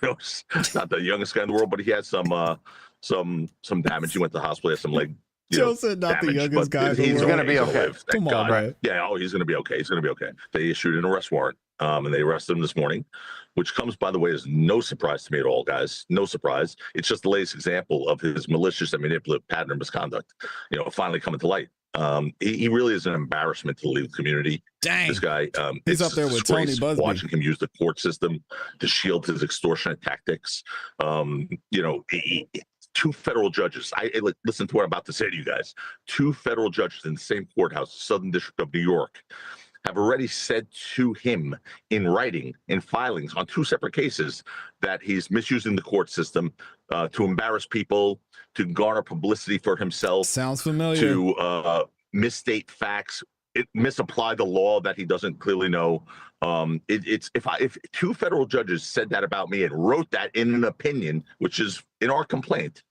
not the youngest guy in the world, but he had some damage. He went to the hospital, he had some leg Joe said not damage, the youngest guy in the world. He's going to be okay. Come on, man. Yeah, he's going to be okay. He's going to be okay. They issued an arrest warrant, and they arrested him this morning, which comes, by the way, as no surprise to me at all, guys. No surprise. It's just the latest example of his malicious and manipulative pattern of misconduct, finally coming to light. He really is an embarrassment to the legal community. Dang. This guy, he's up there with Tony Busby. Watching him use the court system to shield his extortionate tactics. Two federal judges. Listen to what I'm about to say to you guys. Two federal judges in the same courthouse, Southern District of New York, have already said to him in writing, in filings on two separate cases, that he's misusing the court system to embarrass people, to garner publicity for himself. Sounds familiar. To misstate facts, misapply the law that he doesn't clearly know. If two federal judges said that about me and wrote that in an opinion, which is in our complaint,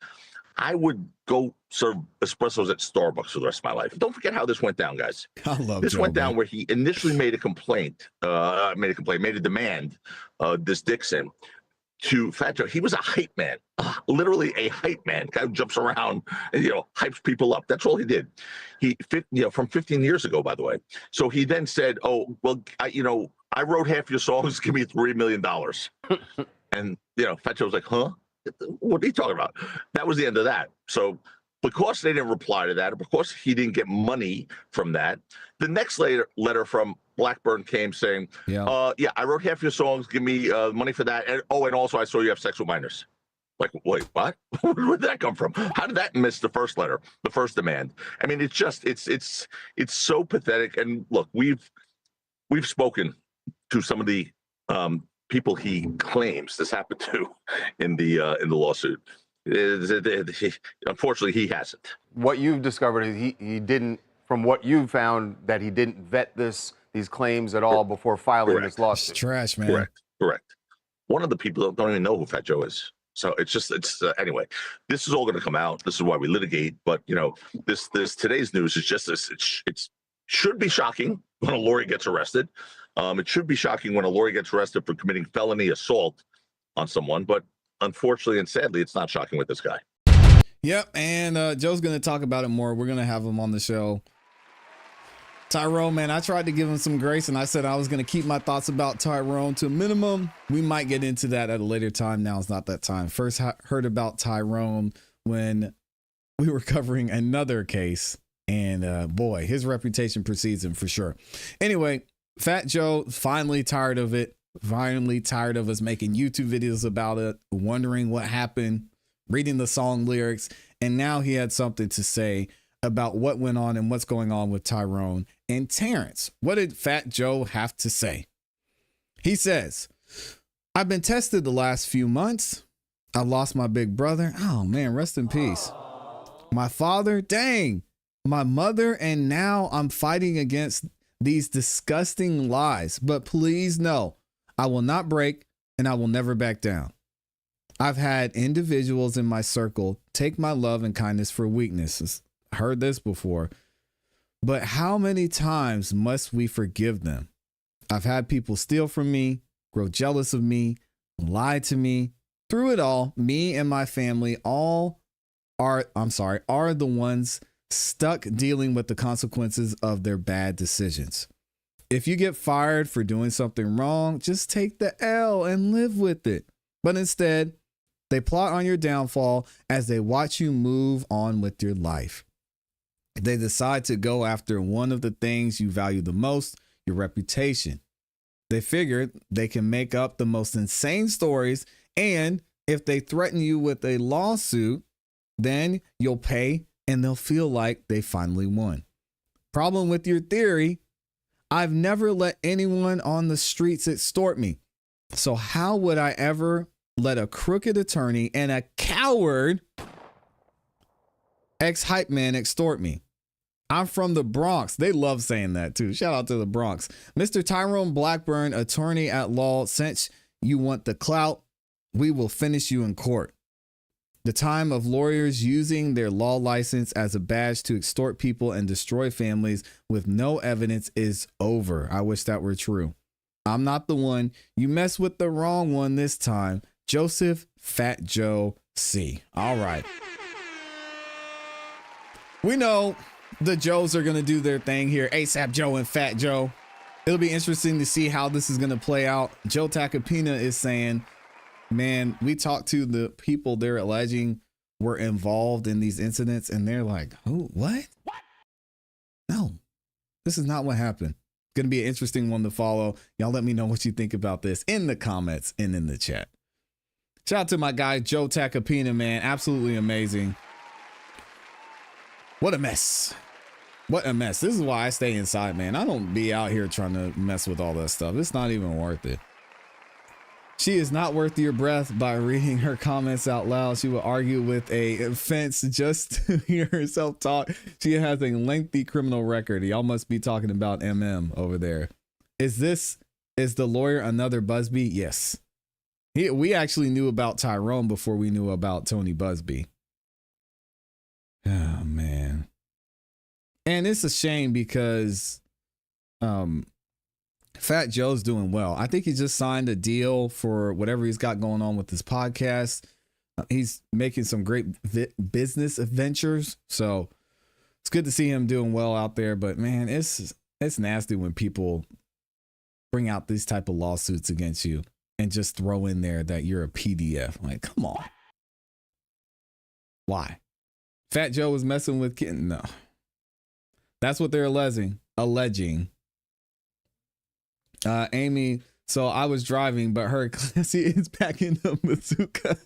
I would go serve espressos at Starbucks for the rest of my life. Don't forget how this went down, guys. I love this Joe, went down man. where he initially made a demand, this Dixon, to Fat Joe. He was a hype man, literally a hype man. Guy who jumps around and hypes people up. That's all he did. From 15 years ago, by the way. So he then said, "Oh, well, I wrote half your songs. Give me $3 million." And Fat Joe was like, "Huh? What are you talking about?" That was the end of that. So because they didn't reply to that, or because he didn't get money from that, the next letter from Blackburn came saying, I wrote half your songs. Give me money for that. And also I saw you have sex with minors. Like, wait, what? Where did that come from? How did that miss the first letter, the first demand? I mean, it's so pathetic. And look, we've spoken to some of the people he claims this happened to in the lawsuit. Unfortunately, he hasn't. What you've discovered is he didn't, from what you found, that he didn't vet these claims at all before filing this lawsuit. It's trash, man. Correct. One of the people don't even know who Fat Joe is. So anyway, this is all going to come out. This is why we litigate. But this today's news is just this. It should be shocking when a lawyer gets arrested. It should be shocking when a lawyer gets arrested for committing felony assault on someone. But unfortunately and sadly, it's not shocking with this guy. Yep, and Joe's going to talk about it more. We're going to have him on the show. Tyrone, man, I tried to give him some grace, and I said I was going to keep my thoughts about Tyrone to a minimum. We might get into that at a later time. Now is not that time. First heard about Tyrone when we were covering another case, and boy, his reputation precedes him for sure. Anyway, Fat Joe, finally tired of it. Finally tired of us making YouTube videos about it, wondering what happened, reading the song lyrics, and now he had something to say about what went on and what's going on with Tyrone and Terrence. What did Fat Joe have to say? He says, "I've been tested the last few months. I lost my big brother. Oh man, rest in peace. My father, dang, my mother, and now I'm fighting against these disgusting lies. But please know, I will not break and I will never back down. I've had individuals in my circle take my love and kindness for weaknesses. Heard this before. But how many times must we forgive them? I've had people steal from me, grow jealous of me, lie to me. Through it all, me and my family are the ones stuck dealing with the consequences of their bad decisions. If you get fired for doing something wrong, just take the L and live with it. But instead, they plot on your downfall as they watch you move on with your life. They decide to go after one of the things you value the most, your reputation. They figure they can make up the most insane stories, and if they threaten you with a lawsuit, then you'll pay and they'll feel like they finally won. Problem with your theory, I've never let anyone on the streets extort me. So how would I ever let a crooked attorney and a coward ex-hype man extort me? I'm from the Bronx. They love saying that too. Shout out to the Bronx. Mr. Tyrone Blackburn, attorney at law, since you want the clout, we will finish you in court. The time of lawyers using their law license as a badge to extort people and destroy families with no evidence is over. I wish that were true. I'm not the one. You mess with the wrong one this time. Joseph Fat Joe C. All right. We know the Joes are going to do their thing here. ASAP Joe and Fat Joe. It'll be interesting to see how this is going to play out. Joe Tacopina is saying, man, we talked to the people they're alleging were involved in these incidents, and they're like, who? What? No, this is not what happened. Going to be an interesting one to follow. Y'all let me know what you think about this in the comments and in the chat. Shout out to my guy, Joe Tacopina, man. Absolutely amazing. What a mess. What a mess. This is why I stay inside, man. I don't be out here trying to mess with all that stuff. It's not even worth it. She is not worth your breath by reading her comments out loud. She will argue with a fence just to hear herself talk. She has a lengthy criminal record. Y'all must be talking about MM over there. Is the lawyer another Busby? Yes. We actually knew about Tyrone before we knew about Tony Busby. Oh, man. And it's a shame because Fat Joe's doing well. I think he just signed a deal for whatever he's got going on with his podcast. He's making some great business ventures. So it's good to see him doing well out there. But man, it's nasty when people bring out these type of lawsuits against you and just throw in there that you're a PDF. Like, come on. Why? Fat Joe was messing with Kitten. No. That's what they're alleging. Amy, so I was driving, but her ClassE is back in the bazooka.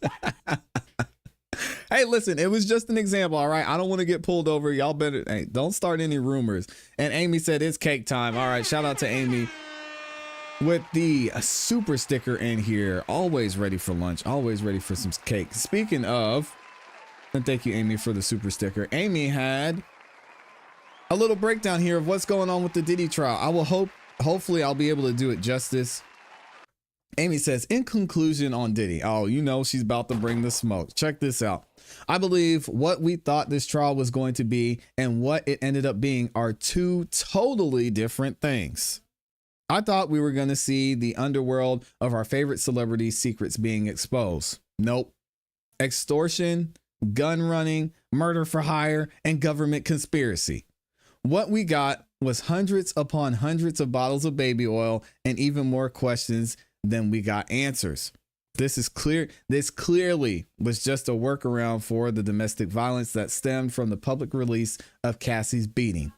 Hey, listen, it was just an example, all right? I don't want to get pulled over. Y'all better, hey, don't start any rumors. And Amy said it's cake time. All right, shout out to Amy with the super sticker in here. Always ready for lunch. Always ready for some cake. Speaking of, and thank you, Amy, for the super sticker. Amy had a little breakdown here of what's going on with the Diddy trial. I will hopefully I'll be able to do it justice. Amy says, in conclusion on Diddy. Oh, you know, she's about to bring the smoke. Check this out. I believe what we thought this trial was going to be and what it ended up being are two totally different things. I thought we were going to see the underworld of our favorite celebrities' secrets being exposed. Nope. Extortion, gun running, murder for hire, and government conspiracy. What we got was hundreds upon hundreds of bottles of baby oil and even more questions than we got answers. This clearly was just a workaround for the domestic violence that stemmed from the public release of Cassie's beating.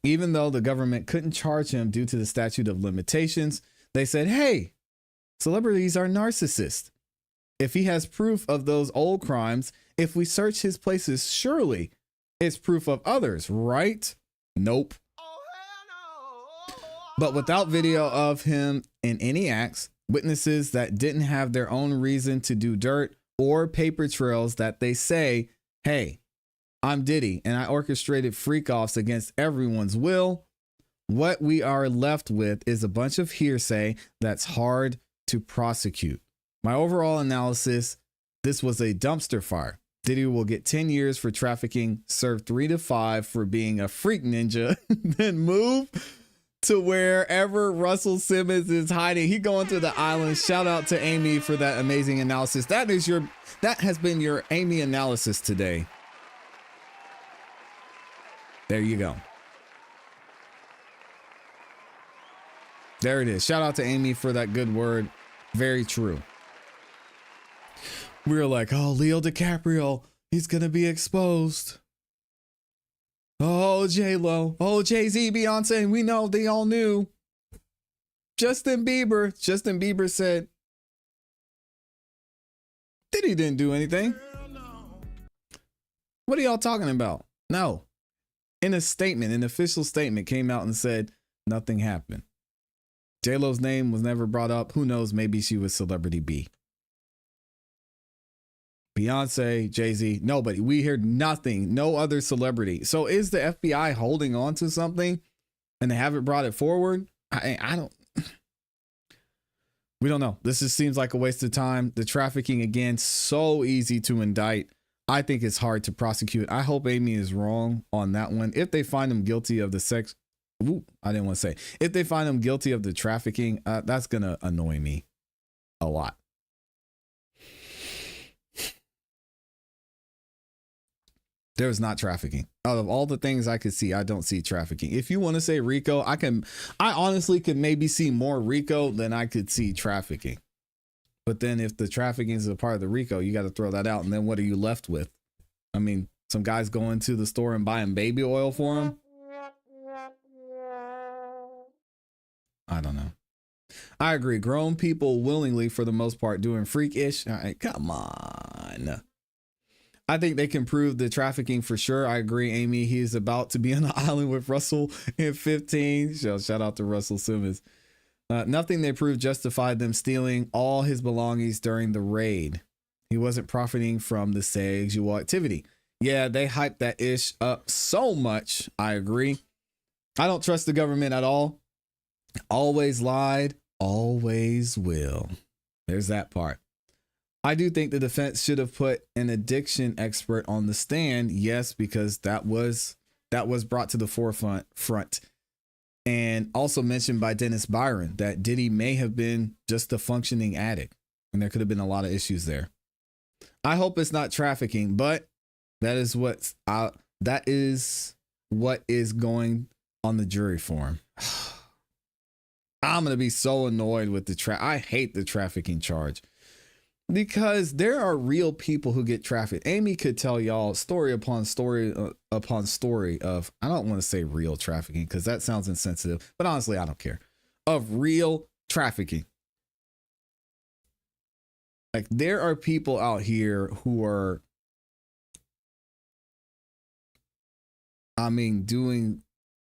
Even though the government couldn't charge him due to the statute of limitations, they said, hey, celebrities are narcissists. If he has proof of those old crimes, if we search his places, surely it's proof of others, right? Nope. But without video of him in any acts, witnesses that didn't have their own reason to do dirt, or paper trails that they say, hey, I'm Diddy and I orchestrated freak-offs against everyone's will, what we are left with is a bunch of hearsay that's hard to prosecute. My overall analysis, this was a dumpster fire. Diddy will get 10 years for trafficking, serve 3 to 5 for being a freak ninja, then move to wherever Russell Simmons is hiding. He going to the island. Shout out to Amy for that amazing analysis. That has been your Amy analysis today. There you go. There it is. Shout out to Amy for that good word. Very true. We were like, oh, Leo DiCaprio, he's going to be exposed. Oh, J-Lo. Oh, Jay-Z, Beyonce. We know they all knew. Justin Bieber said, Diddy didn't do anything. What are y'all talking about? No. In a statement, an official statement came out and said nothing happened. J-Lo's name was never brought up. Who knows? Maybe she was celebrity B. Beyonce, Jay-Z, nobody. We heard nothing. No other celebrity. So is the FBI holding on to something and they haven't brought it forward? I don't. We don't know. This just seems like a waste of time. The trafficking, again, so easy to indict. I think it's hard to prosecute. I hope Amy is wrong on that one. If they find him guilty of the sex, I didn't want to say. If they find him guilty of the trafficking, that's going to annoy me a lot. There's not trafficking. Out of all the things I could see, I don't see trafficking. If you want to say RICO, I honestly could maybe see more RICO than I could see trafficking. But then if the trafficking is a part of the RICO, you got to throw that out. And then what are you left with? I mean, some guys going to the store and buying baby oil for them. I don't know. I agree. Grown people willingly, for the most part, doing freakish. All right, come on. I think they can prove the trafficking for sure. I agree, Amy. He's about to be on the island with Russell in 15. Shout out to Russell Simmons. Nothing they proved justified them stealing all his belongings during the raid. He wasn't profiting from the sexual activity. Yeah, they hyped that ish up so much. I agree. I don't trust the government at all. Always lied, always will. There's that part. I do think the defense should have put an addiction expert on the stand. Yes, because that was brought to the forefront. And also mentioned by Dennis Byron that Diddy may have been just a functioning addict. And there could have been a lot of issues there. I hope it's not trafficking, but that is what is going on the jury form. I'm going to be so annoyed with I hate the trafficking charge. Because there are real people who get trafficked. Amy could tell y'all story upon story of, I don't want to say real trafficking because that sounds insensitive, but honestly, I don't care. Of real trafficking. Like there are people out here who are, doing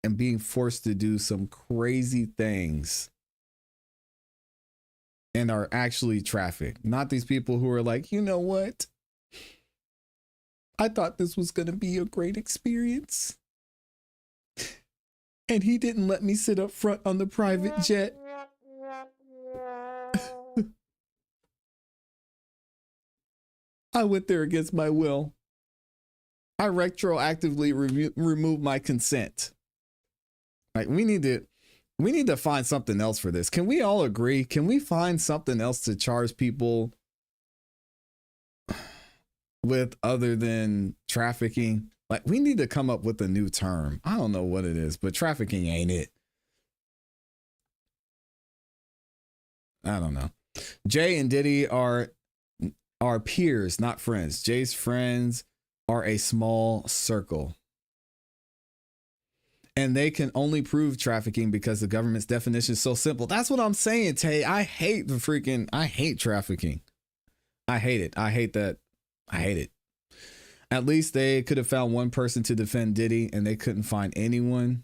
and being forced to do some crazy things. And are actually trafficked. Not these people who are like, you know what? I thought this was going to be a great experience. And he didn't let me sit up front on the private jet. I went there against my will. I retroactively removed my consent. Like we need to find something else for this. Can we all agree? Can we find something else to charge people with other than trafficking? Like we need to come up with a new term. I don't know what it is, but trafficking ain't it. I don't know. Jay and Diddy are peers, not friends. Jay's friends are a small circle. And they can only prove trafficking because the government's definition is so simple. That's what I'm saying, Tay. I hate trafficking. I hate it. I hate that. I hate it. At least they could have found one person to defend Diddy and they couldn't find anyone.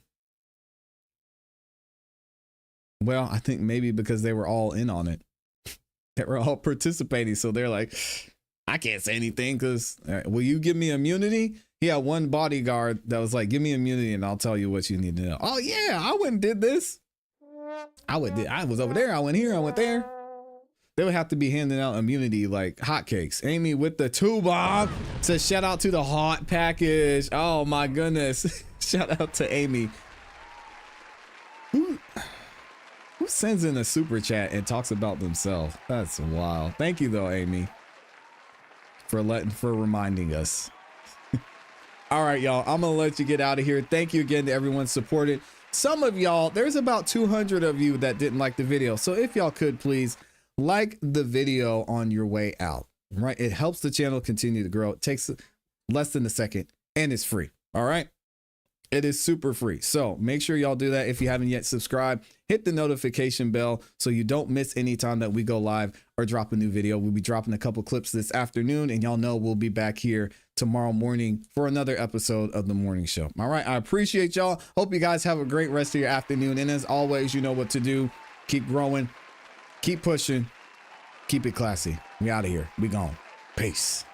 Well, I think maybe because they were all in on it. They were all participating. So they're like, I can't say anything because will you give me immunity? He had one bodyguard that was like, give me immunity and I'll tell you what you need to know. Oh yeah, I went and did this. I was over there. I went here. I went there. They would have to be handing out immunity like hotcakes. Amy with the 2-bomb says shout out to the hot package. Oh my goodness. Shout out to Amy. Who sends in a super chat and talks about themselves? That's wild. Thank you though, Amy, for reminding us. All right, y'all, I'm going to let you get out of here. Thank you again to everyone supported. Some of y'all, there's about 200 of you that didn't like the video. So if y'all could please like the video on your way out, right? It helps the channel continue to grow. It takes less than a second and it's free. All right. It is super free. So make sure y'all do that. If you haven't yet subscribed, hit the notification bell so you don't miss any time that we go live or drop a new video. We'll be dropping a couple clips this afternoon, and y'all know we'll be back here tomorrow morning for another episode of the morning show. All right. I appreciate y'all. Hope you guys have a great rest of your afternoon. And as always, you know what to do. Keep growing, keep pushing, keep it classy. We out of here. We gone. Peace.